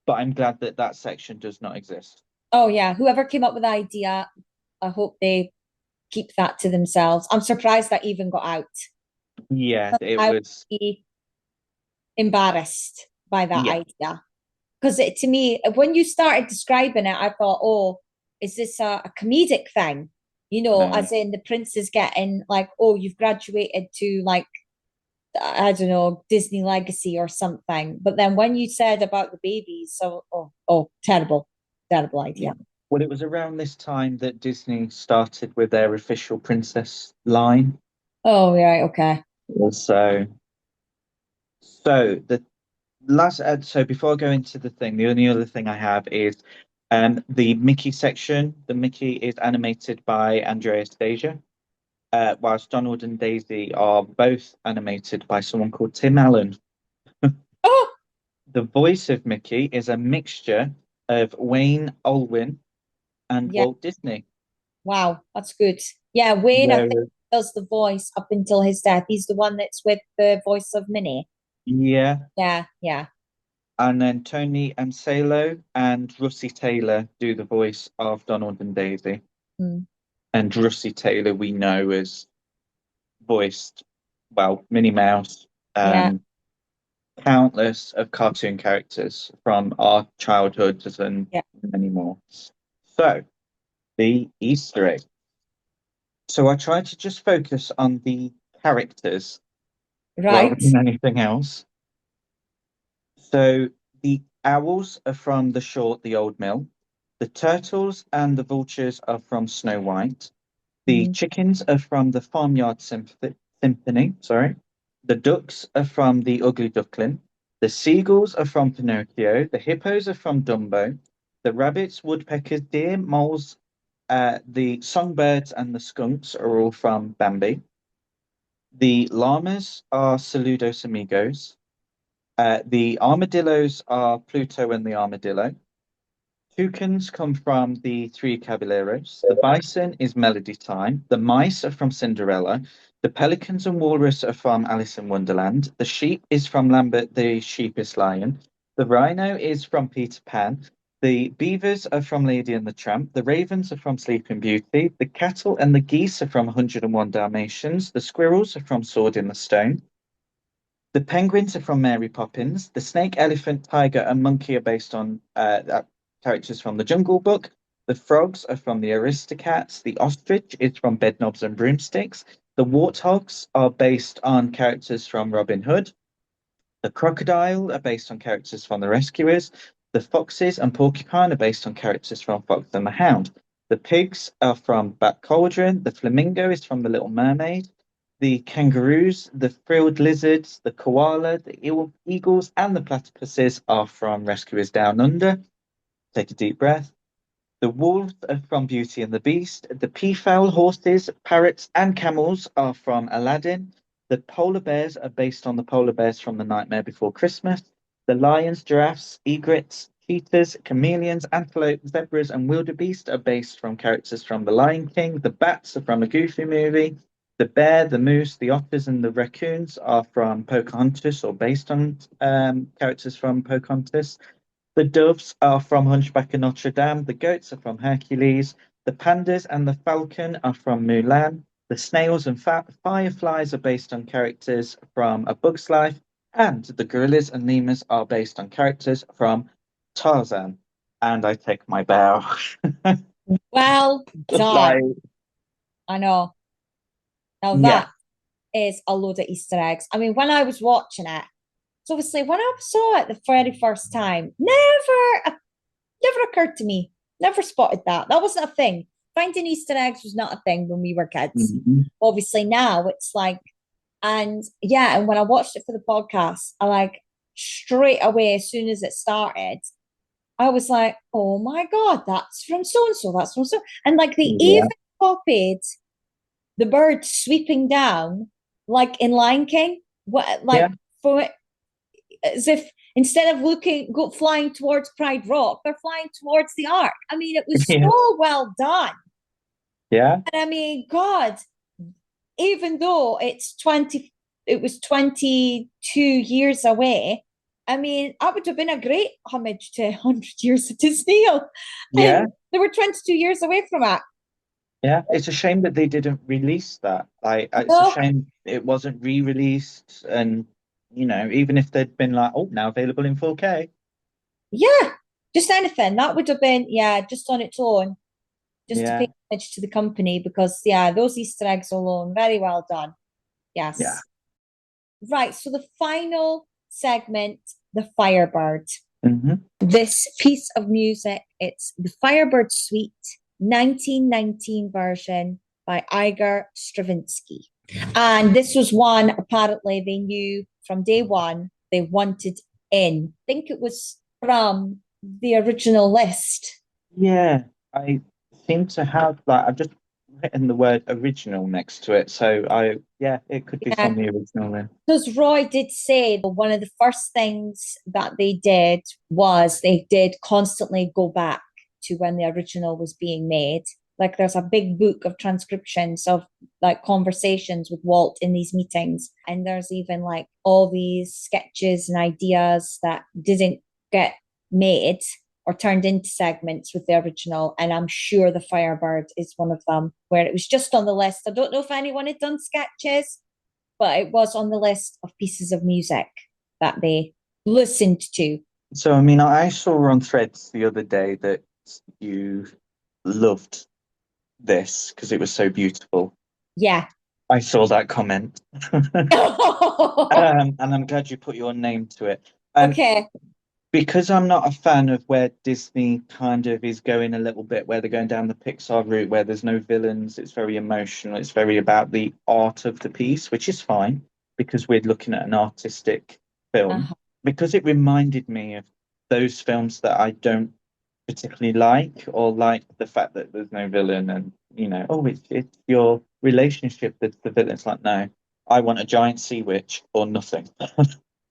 But I'm glad that that section does not exist. Oh, yeah. Whoever came up with the idea, I hope they keep that to themselves. I'm surprised that even got out. Yeah, it I would was. be embarrassed by that Yeah, idea. Because to me, when you started describing it, I thought, oh, is this a comedic thing? no. As in the prince is getting like, oh, you've graduated to like, I don't know, Disney Legacy or something. But then when you said about the babies, so, terrible, terrible Yeah. idea. Well, it was around this time that Disney started with their official princess line. Oh, yeah, okay. Also, so before I go into the thing, the only other thing I have is the Mickey section. The Mickey is animated by Andreas Deja, whilst Donald and Daisy are both animated by someone called Tim Allen. Oh, The voice of Mickey is a mixture of Wayne Allwyn and yeah. Walt Disney. Wow, that's good. Yeah, Wayne, I think, Whereas, does the voice up until his death. He's the one that's with the voice of Minnie. yeah, Yeah, yeah. and then Tony and Salo and Russi Taylor do the voice of Donald and Daisy. Mm, And Russi Taylor we know as voiced, well, Minnie Mouse, yeah. um, countless of cartoon characters from our childhoods and Yeah. many more. So, the Easter egg. So I tried to just focus on the characters rather Right. than anything else. So the owls are from the short, the old mill. The turtles and the vultures are from Snow White. The Mhm. chickens are from the Farmyard Symphony. Sorry. The ducks are from the Ugly Duckling. The seagulls are from Pinocchio. The hippos are from Dumbo. The rabbits, woodpeckers, deer, moles, the songbirds, and the skunks are all from Bambi. The llamas are Saludos Amigos. The armadillos are Pluto and the armadillo. Toucans come from the Three Caballeros. The bison is Melody Time. The mice are from Cinderella. The pelicans and walrus are from Alice in Wonderland. The sheep is from Lambert the Sheepish Lion. The rhino is from Peter Pan. The beavers are from Lady and the Tramp. The ravens are from Sleeping Beauty. The cattle and the geese are from 101 Dalmatians. The squirrels are from Sword in the Stone. The penguins are from Mary Poppins. The snake, elephant, tiger, and monkey are based on characters from the Jungle Book. The frogs are from the Aristocats. The ostrich is from Bedknobs and Broomsticks. The warthogs are based on characters from Robin Hood. The crocodile are based on characters from The Rescuers. The foxes and porcupine are based on characters from Fox and the Hound. The pigs are from Bat Cauldron. The flamingo is from The Little Mermaid. The kangaroos, the frilled lizards, the koala, the eagles, and the platypuses are from Rescuers Down Under. Take a deep breath. The wolves are from Beauty and the Beast. The peafowl, horses, parrots, and camels are from Aladdin. The polar bears are based on the polar bears from The Nightmare Before Christmas. The lions, giraffes, egrets, cheetahs, chameleons, antelope, zebras, and wildebeest are based from characters from The Lion King. The bats are from a Goofy movie. The bear, the moose, the otters, and the raccoons are from Pocahontas or based on characters from Pocahontas. The doves are from Hunchback of Notre Dame. The goats are from Hercules. The pandas and the falcon are from Mulan. The snails and fireflies are based on characters from A Bug's Life. And the gorillas and lemurs are based on characters from Tarzan. And I take my bow. Well Just like, done. I know. Now yeah, that is a load of Easter eggs. I mean, when I was watching it, so obviously when I saw it the very first time, never occurred to me. Never spotted that. That wasn't a thing. Finding Easter eggs was not a thing when we were kids. mhm, Obviously now it's like, and yeah, and when I watched it for the podcast, I like straight away as soon as it started, I was like, oh my God, that's from so and so, that's from so. And like they yeah, even copied the bird sweeping down, like in Lion King, what yeah, like for as if instead of flying towards Pride Rock, they're flying towards the Ark. I mean, it was yeah, so well done. yeah, And I mean, God, even though it was 22 years away. I mean, that would have been a great homage to 100 Years of Disney. yeah. And they were 22 years away from it. Yeah, it's a shame that they didn't release that. It's a No, shame it wasn't re-released, and even if they'd been like, oh, now available in 4K. yeah, just anything. That would have been, yeah, just on its own, just to pay Yeah, homage to the company because, yeah, those Easter eggs alone, very well done. yeah. Yes. Right. So the final segment, the Firebird. Hmm. This piece of music, it's the Firebird Suite 1919 version by Igor Stravinsky. And this was one apparently they knew from day one they wanted in. I think it was from the original list. Yeah, I seem to have like I've just written the word original next to it, so yeah, it could be Yeah, from the original then. because Roy did say one of the first things that they did was they did constantly go back to when the original was being made. Like there's a big book of transcriptions of like conversations with Walt in these meetings. And there's even like all these sketches and ideas that didn't get made or turned into segments with the original. And I'm sure the Firebird is one of them where it was just on the list. I don't know if anyone had done sketches, but it was on the list of pieces of music. that they listened to. So, I mean, I saw on Threads the other day that you loved this because it was so beautiful. Yeah. I saw that comment. And I'm glad you put your name to it. And Okay. because I'm not a fan of where Disney kind of is going a little bit, where they're going down the Pixar route, where there's no villains, it's very emotional, it's very about the art of the piece, which is fine because we're looking at an artistic film. Uh-huh. Because it reminded me of those films that I don't particularly like, or like the fact that there's no villain and, oh, it's your relationship that's the villain. It's like, no, I want a giant sea witch or nothing.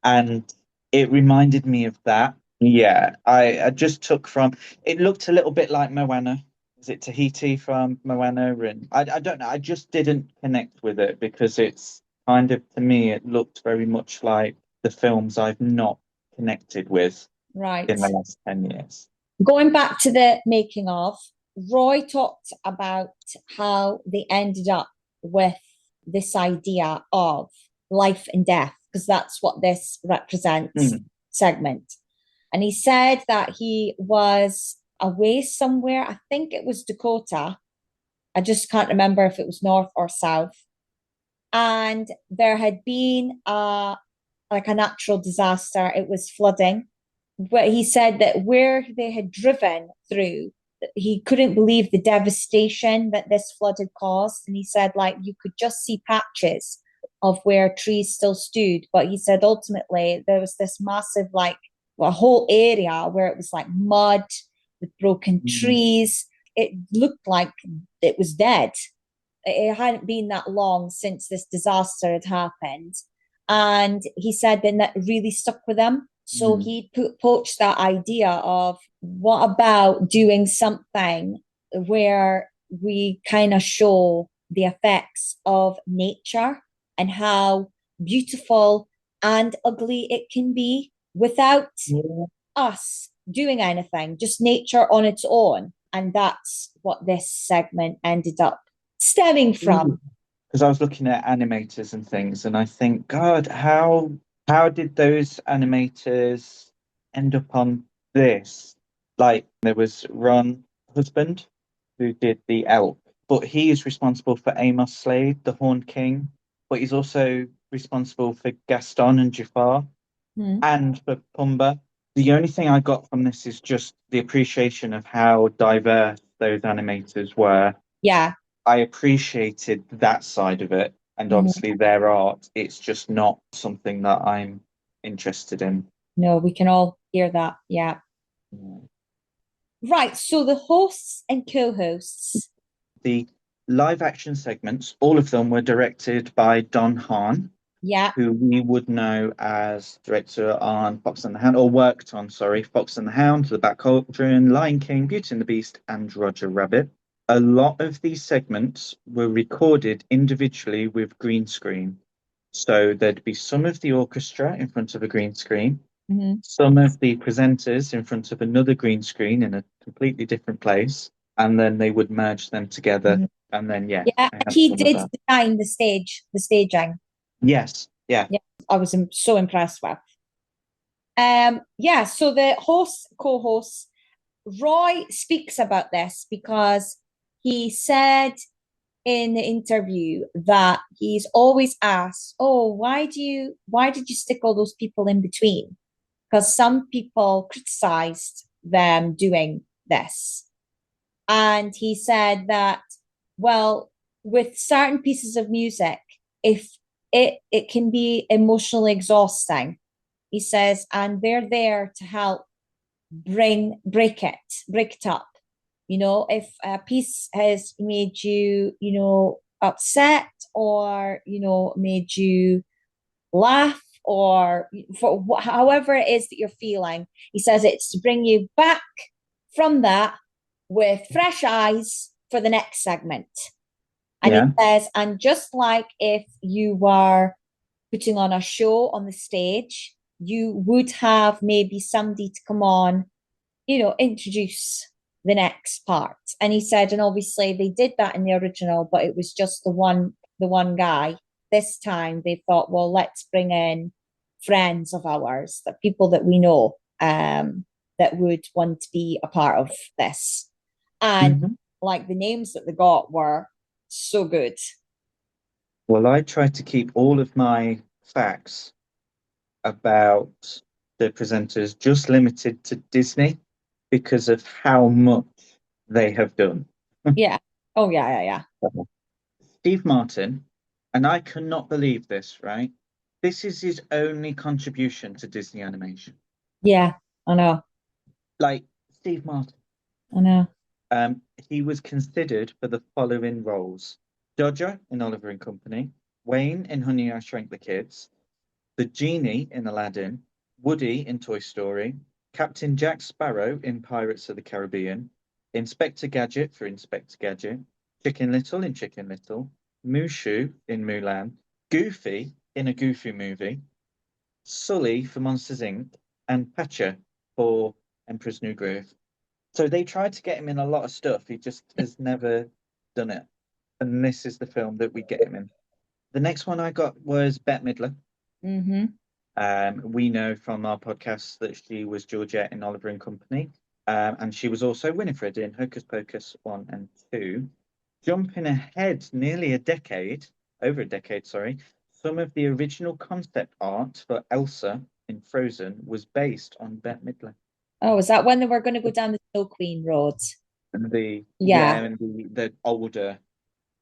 And it reminded me of that. Yeah, I just took from it looked a little bit like Moana. Is it Tahiti from Moana? And I don't know. I just didn't connect with it because it's kind of to me it looked very much like the films I've not connected with Right. in the last 10 years. Going back to the making of, Roy talked about how they ended up with this idea of life and death, because that's what this represents Mm. segment. And he said that he was away somewhere. I think it was Dakota. I just can't remember if it was north or south. And there had been like a natural disaster. It was flooding. But he said that where they had driven through, he couldn't believe the devastation that this flood had caused. And he said, like, you could just see patches of where trees still stood. But he said ultimately there was this massive, like, a whole area where it was like mud with broken Mm. trees. It looked like it was dead. It hadn't been that long since this disaster had happened. And he said then that really stuck with him. So Mm. he poached that idea of what about doing something where we kind of show the effects of nature and how beautiful and ugly it can be without Yeah. us doing anything, just nature on its own. And that's what this segment ended up stemming from. Because I was looking at animators and things, and I think, God, how did those animators end up on this? Like there was Ron Husband who did the elk, but he is responsible for Amos Slade, the Horned King, but he's also responsible for Gaston and Jafar Hmm. and for Pumbaa. The only thing I got from this is just the appreciation of how diverse those animators were. Yeah. I appreciated that side of it, and Mhm. obviously their art. It's just not something that I'm interested in. No, we can all hear that. Yeah. Right. So the hosts and co hosts. The live action segments, all of them were directed by Don Hahn, Yeah. who we would know as director on Fox and the Hound, or worked on, sorry, Fox and the Hound, The Black Cauldron, Lion King, Beauty and the Beast, and Roger Rabbit. A lot of these segments were recorded individually with green screen. So there'd be some of the orchestra in front of a green screen, Mhm. some of the presenters in front of another green screen in a completely different place, and then they would merge them together. Mhm. And then, yeah, Yeah. I had He some of did that. design the staging. Yes, yeah. Yeah. I was so impressed with. Yeah. So the hosts, co hosts, Roy speaks about this because he said in the interview that he's always asked, "Oh, why did you stick all those people in between?" Because some people criticized them doing this. And he said that, well, with certain pieces of music, if it can be emotionally exhausting, he says, and they're there to help break it up. If a piece has made you, upset or, made you laugh or for however it is that you're feeling, he says it's to bring you back from that with fresh eyes for the next segment. And he Yeah. says, and just like if you were putting on a show on the stage, you would have maybe somebody to come on, introduce the next part. And he said, and obviously they did that in the original, but it was just the one guy. This time they thought, well, let's bring in friends of ours, that people that we know, that would want to be a part of this. And Mhm. like the names that they got were so good. Well, I tried to keep all of my facts about the presenters just limited to Disney because of how much they have done. Yeah. Oh yeah, yeah, yeah. Steve Martin, and I cannot believe this, right? This is his only contribution to Disney animation. Yeah, I know. Like Steve Martin. I know. He was considered for the following roles: Dodger in Oliver and Company, Wayne in Honey, I Shrunk the Kids, the genie in Aladdin, Woody in Toy Story, Captain Jack Sparrow in Pirates of the Caribbean, Inspector Gadget for Inspector Gadget, Chicken Little in Chicken Little, Mushu in Mulan, Goofy in a Goofy movie, Sully for Monsters Inc., and Patcher for Emperor's New Groove. So they tried to get him in a lot of stuff. He just has never done it. And this is the film that we get him in. The next one I got was Bette Midler. Mm-hmm. We know from our podcast that she was Georgette in Oliver and Company, and she was also Winifred in Hocus Pocus 1 and 2. Jumping ahead nearly a decade, over a decade, sorry, some of the original concept art for Elsa in Frozen was based on Bette Midler. Oh, is that when they were going to go down the Snow Queen road? And the Yeah. and the older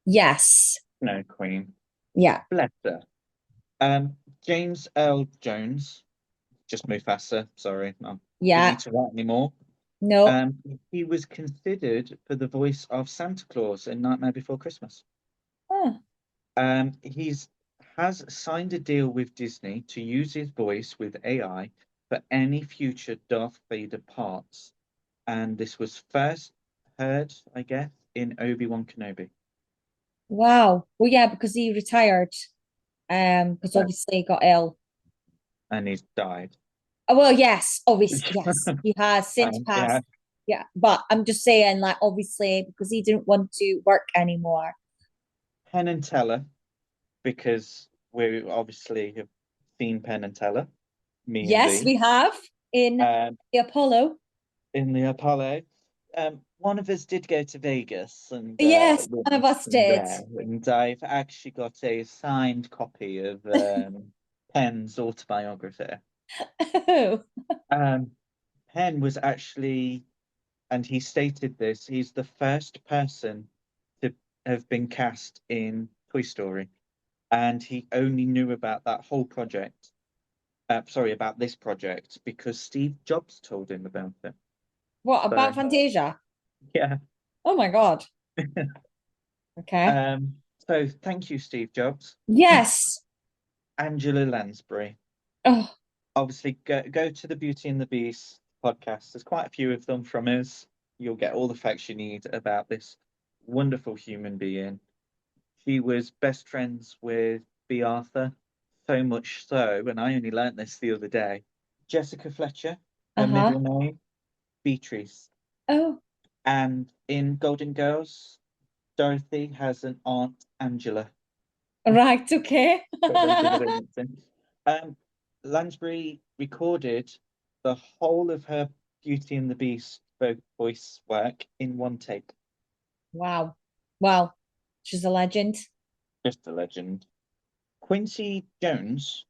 Yes. Snow Queen. Yeah. Bless her. James Earl Jones, just Mufasa, sorry, I didn't Yeah. need to write anymore. No. Um, he was considered for the voice of Santa Claus in Nightmare Before Christmas. Huh. He's has signed a deal with Disney to use his voice with AI for any future Darth Vader parts, and this was first heard, I guess, in Obi-Wan Kenobi. Wow. Well, yeah, because he retired. Because Yeah. obviously he got ill. And he's died. Oh, well, yes, obviously, yes, he has since Yeah, passed. Yeah, but I'm just saying, like, obviously, because he didn't want to work anymore. Penn and Teller, because we obviously have seen Penn and Teller, me and Yes, V, we have in um, the Apollo. in the Apollo. One of us did go to Vegas and Yes, one of witnessed us them did. there, and I've actually got a signed copy of Penn's autobiography. Um, Penn was actually, and he stated this, he's the first person to have been cast in Toy Story, and he only knew about that whole project. Sorry, about this project because Steve Jobs told him about it. What So about Fantasia? yeah. Oh my God. Okay. So thank you, Steve Jobs. Yes. Angela Lansbury. Oh, Obviously, go to the Beauty and the Beast podcast. There's quite a few of them from us. You'll get all the facts you need about this wonderful human being. She was best friends with B. Arthur, so much so, and I only learnt this the other day. Jessica Fletcher, her uh-huh. middle name, Beatrice. Oh, And in Golden Girls, Dorothy has an aunt, Angela. right. Okay. Got those in the mixing. Um, Lansbury recorded the whole of her Beauty and the Beast voice work in one take. Wow. Well, she's a legend. Just a legend. Quincy Jones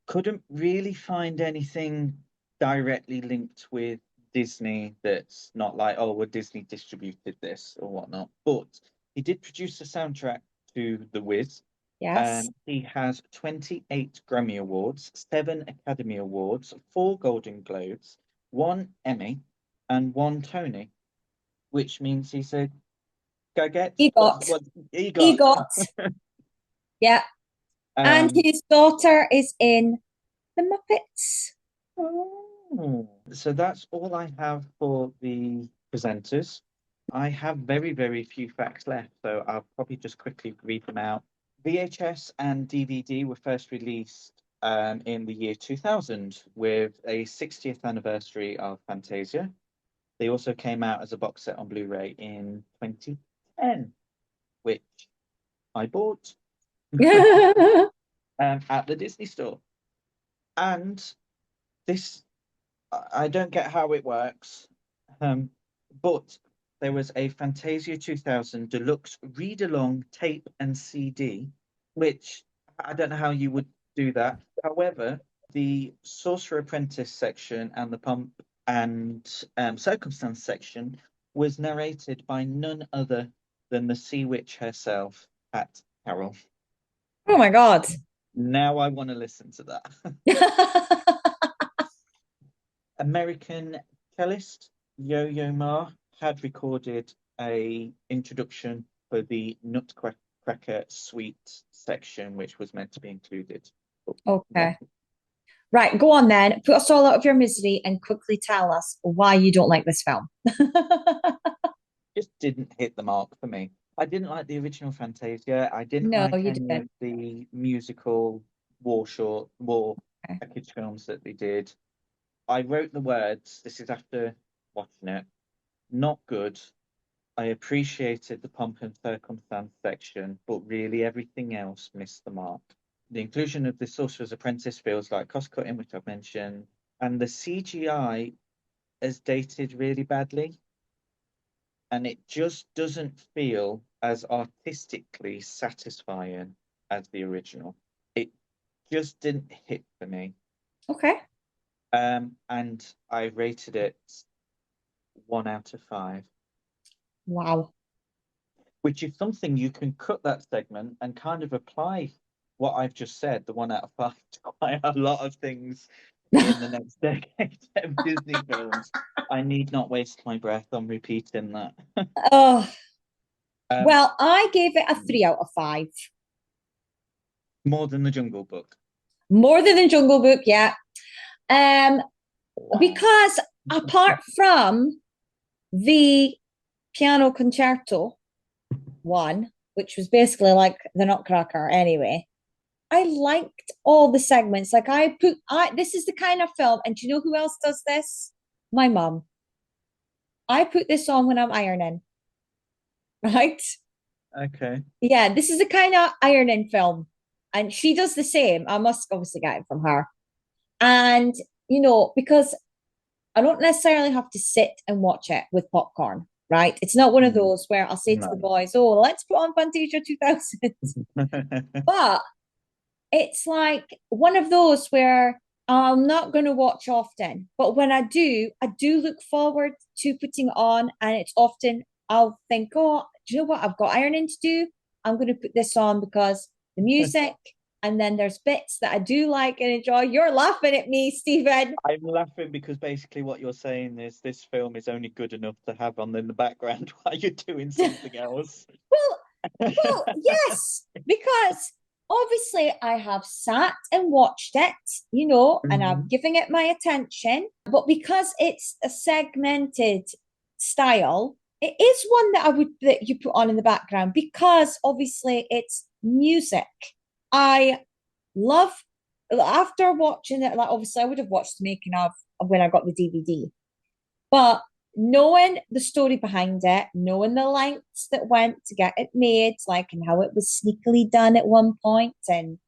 couldn't really find anything directly linked with Disney that's not like, oh, well, Disney distributed this or whatnot. But he did produce the soundtrack to The Wiz. Yes. He has 28 Grammy Awards, 7 Academy Awards, 4 Golden Globes, 1 Emmy, and 1 Tony, which means he's a go get EGOT. what he got. EGOT. Yeah. And Um, his daughter is in the Muppets. so that's all I have for the presenters. I have very, very few facts left, so I'll probably just quickly read them out. VHS and DVD were first released in the year 2000 with a 60th anniversary of Fantasia. They also came out as a box set on Blu-ray in 2010, which I bought at the Disney store. And this, I don't get how it works, um, but there was a Fantasia 2000 deluxe read along tape and CD, which I don't know how you would do that. However, the Sorcerer Apprentice section and the Pomp and Circumstance section was narrated by none other than the Sea Witch herself, Pat Carroll. Oh my God. Now I want to listen to that. American cellist Yo-Yo Ma had recorded a introduction for the Nutcracker Suite section, which was meant to be included. But yeah, Okay. Right, go on then. Put us all out of your misery and quickly tell us why you don't like this film. just didn't hit the mark for me. I didn't like the original Fantasia. I didn't No, like you any didn't. of the musical war Okay. package films that they did. I wrote the words. This is after watching it. Not good. I appreciated the pomp and circumstance section, but really everything else missed the mark. The inclusion of the Sorcerer's Apprentice feels like cost cutting, which I've mentioned, and the CGI is dated really badly, and it just doesn't feel as artistically satisfying as the original. It just didn't hit for me. Okay. And I rated it 1 out of 5. Wow. Which is something you can cut that segment and kind of apply what I've just said, the 1 out of 5, to quite a lot of things in the next decade of Disney films. I need not waste my breath on repeating that. Oh, Um, well, I gave it a 3 out of 5. more than the Jungle Book. More than the Jungle Book, yeah. Um, Wow. because apart from the piano concerto one, which was basically like the Nutcracker anyway, I liked all the segments. Like I this is the kind of film, and do you know who else does this? My mum. I put this on when I'm ironing, right? Okay. Yeah, this is the kind of ironing film. And she does the same. I must obviously get it from her. And, because I don't necessarily have to sit and watch it with popcorn, right? It's not one of Mm, those where I'll say to the no. boys, oh, let's put on Fantasia 2000. But it's like one of those where I'm not going to watch often, but when I do look forward to putting it on, and it's often I'll think, oh, do you know what? I've got ironing to do. I'm going to put this on because the music, and then there's bits that I do like and enjoy. You're laughing at me, Stephen. I'm laughing because basically what you're saying is this film is only good enough to have on in the background while you're doing something else. Well, well, yes, because obviously I have sat and watched it, and I've Mhm. given it my attention. But because it's a segmented style, it is one that you put on in the background because obviously it's music. I love after watching it, like obviously I would have watched the making of when I got the DVD. But knowing the story behind it, knowing the lengths that went to get it made, like and how it was sneakily done at one point, and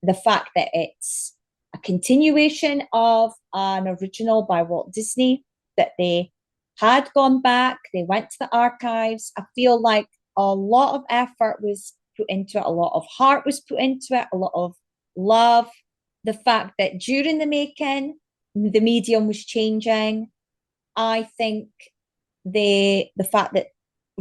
the fact that it's a continuation of an original by Walt Disney, that they had gone back, they went to the archives. I feel like a lot of effort was put into it, a lot of heart was put into it, a lot of love. The fact that during the making, the medium was changing. I think the fact that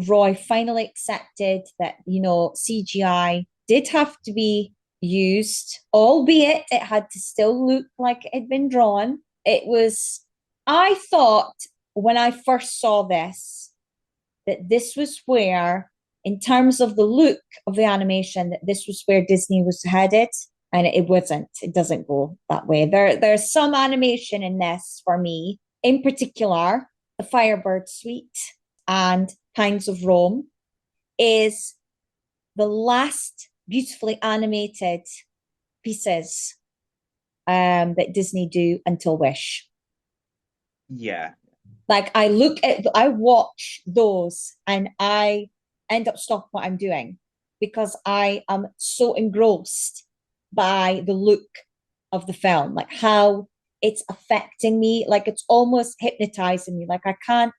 Roy finally accepted that CGI did have to be used, albeit it had to still look like it had been drawn. It was. I thought when I first saw this that this was where, in terms of the look of the animation, that this was where Disney was headed. And it wasn't. It doesn't go that way. There's some animation in this for me, in particular, the Firebird Suite and Pines of Rome is the last beautifully animated pieces that Disney do until Wish. Yeah. Like I watch those and I end up stopping what I'm doing because I am so engrossed by the look of the film, like how it's affecting me, like it's almost hypnotizing me. Like I can't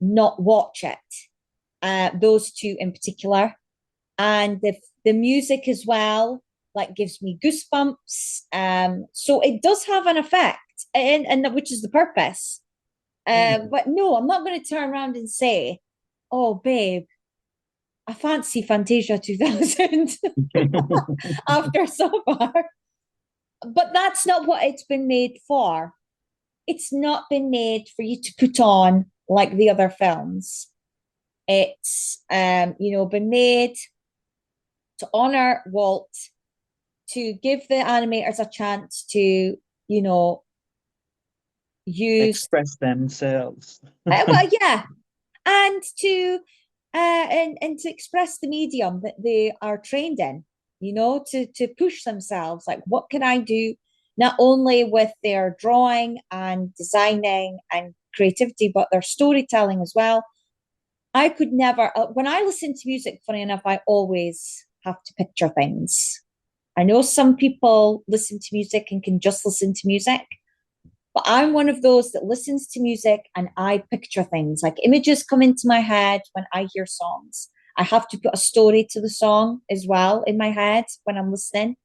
not watch it. Those two in particular, and the music as well, like gives me goosebumps. So it does have an effect, and which is the purpose. But no, I'm not going to turn around and say, "Oh, babe, I fancy Fantasia 2000" after so far. But that's not what it's been made for. It's not been made for you to put on like the other films. It's been made to honor Walt, to give the animators a chance to, use Express themselves. well, yeah, and to and to express the medium that they are trained in, to push themselves. Like, what can I do? Not only with their drawing and designing and creativity, but their storytelling as well. I could never, when I listen to music, funny enough, I always have to picture things. I know some people listen to music and can just listen to music, but I'm one of those that listens to music and I picture things. Like images come into my head when I hear songs. I have to put a story to the song as well in my head when I'm listening.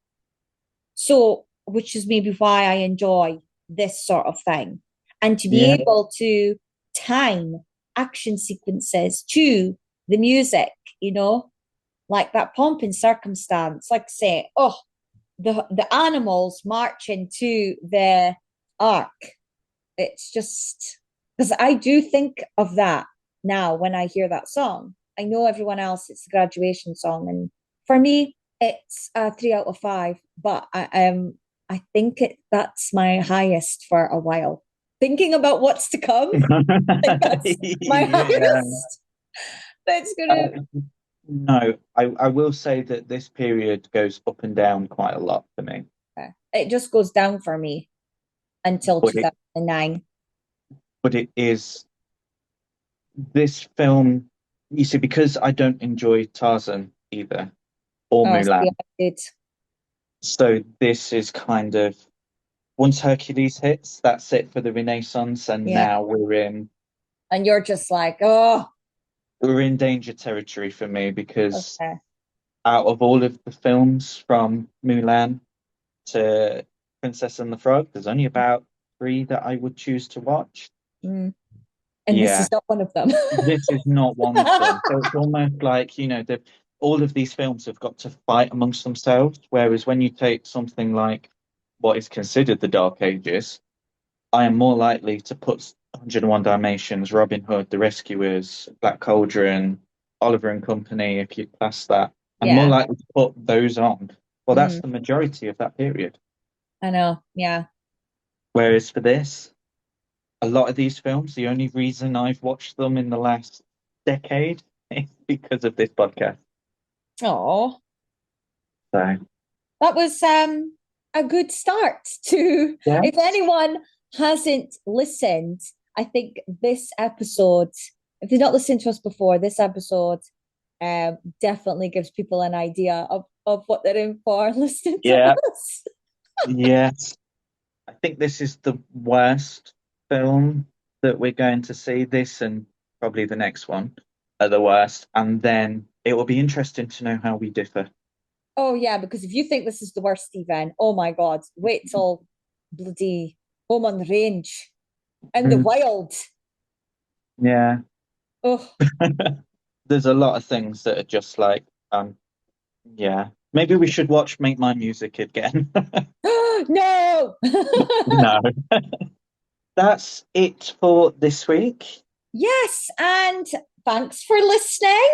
So, which is maybe why I enjoy this sort of thing. And to be Yeah. able to time action sequences to the music, like that pomp and circumstance, like say, oh, the animals marching to the ark. It's just because I do think of that now when I hear that song. I know everyone else, it's a graduation song, and for me, it's a 3 out of 5. But I think that's my highest for a while. Thinking about what's to come, I think that's my Yeah. highest. That's gonna. No, I will say that this period goes up and down quite a lot for me. It just goes down for me until But it 2009. but it is this film, you see, because I don't enjoy Tarzan either or Oh, see, Mulan. I did. So this is kind of once Hercules hits, that's it for the Renaissance, and Yeah. now And you're just like, oh, we're in danger territory for me because okay. out of all of the films from Mulan to Princess and the Frog, there's only about three that I would choose to watch. Mm. And this Yeah, is not one of them. this is not one of them. So it's almost like, all of these films have got to fight amongst themselves. Whereas when you take something like what is considered the Dark Ages, I am more likely to put 101 Dalmatians, Robin Hood, The Rescuers, Black Cauldron, Oliver and Company, if you class that. I'm more Yeah. likely to put those on. Well, that's Mm, the majority of that period. I know. Yeah. Whereas for this, a lot of these films, the only reason I've watched them in the last decade is because of this podcast. Oh, So, that was a good start to, yeah. if anyone hasn't listened, I think this episode, if they've not listened to us before, this episode definitely gives people an idea of what they're in for listening to Yeah. us. Yes. I think this is the worst film that we're going to see. This and probably the next one are the worst. And then it will be interesting to know how we differ. Oh yeah, because if you think this is the worst, Stephen, oh my God, wait till bloody Home on the Range and the Mm, Wild. yeah. Oh There's a lot of things that are just like, yeah. Maybe we should watch Make My Music again. no. No. That's it for this week. Yes, and thanks for listening.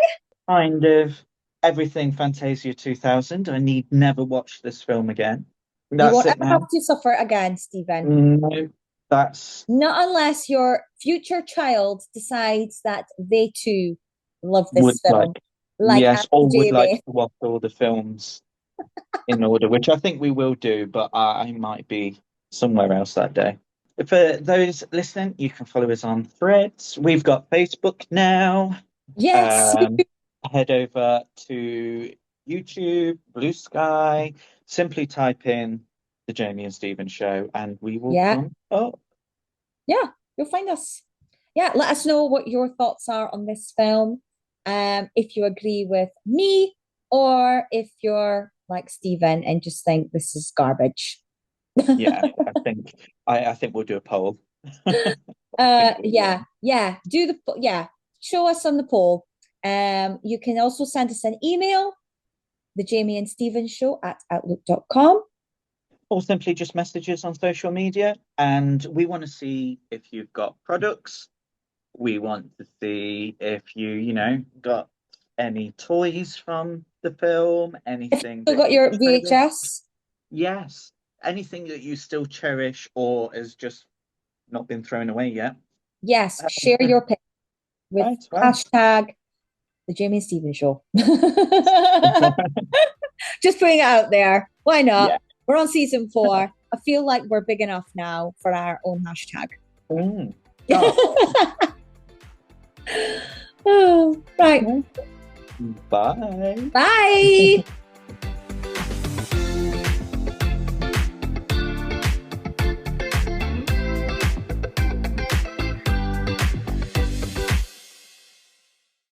Kind of everything Fantasia 2000. I need never watch this film again. You That's won't it ever now. have to suffer again, Stephen. No, that's Not unless your future child decides that they too love would this like, film, like yes, Auntie or would like Jamie. to watch all the films in order, which I think we will do, but I might be somewhere else that day. For those listening, you can follow us on Threads. We've got Facebook now. Yes. Um, Head over to YouTube, Blue Sky, simply type in The Jamie and Stephen Show, and we will Yeah, come up. yeah, you'll find us. Yeah, let us know what your thoughts are on this film. If you agree with me, or if you're like Stephen and just think this is garbage. Yeah, I think we'll do a poll. I think we will. Yeah, yeah, show us on the poll. You can also send us an email, the Jamie and Stephen Show at outlook.com. Or simply just messages on social media. And we want to see if you've got products. We want to see if got any toys from the film, If you anything still that got you your cherish. VHS, Yes, anything that you still cherish or has just not been thrown away yet. yes, share your pic with Right, well. hashtag the Jamie and Stephen Show. Just putting it out there. Why not? Yeah. We're on season 4. I feel like we're big enough now for our own hashtag. Mm. Oh. Oh, right. Bye. Bye.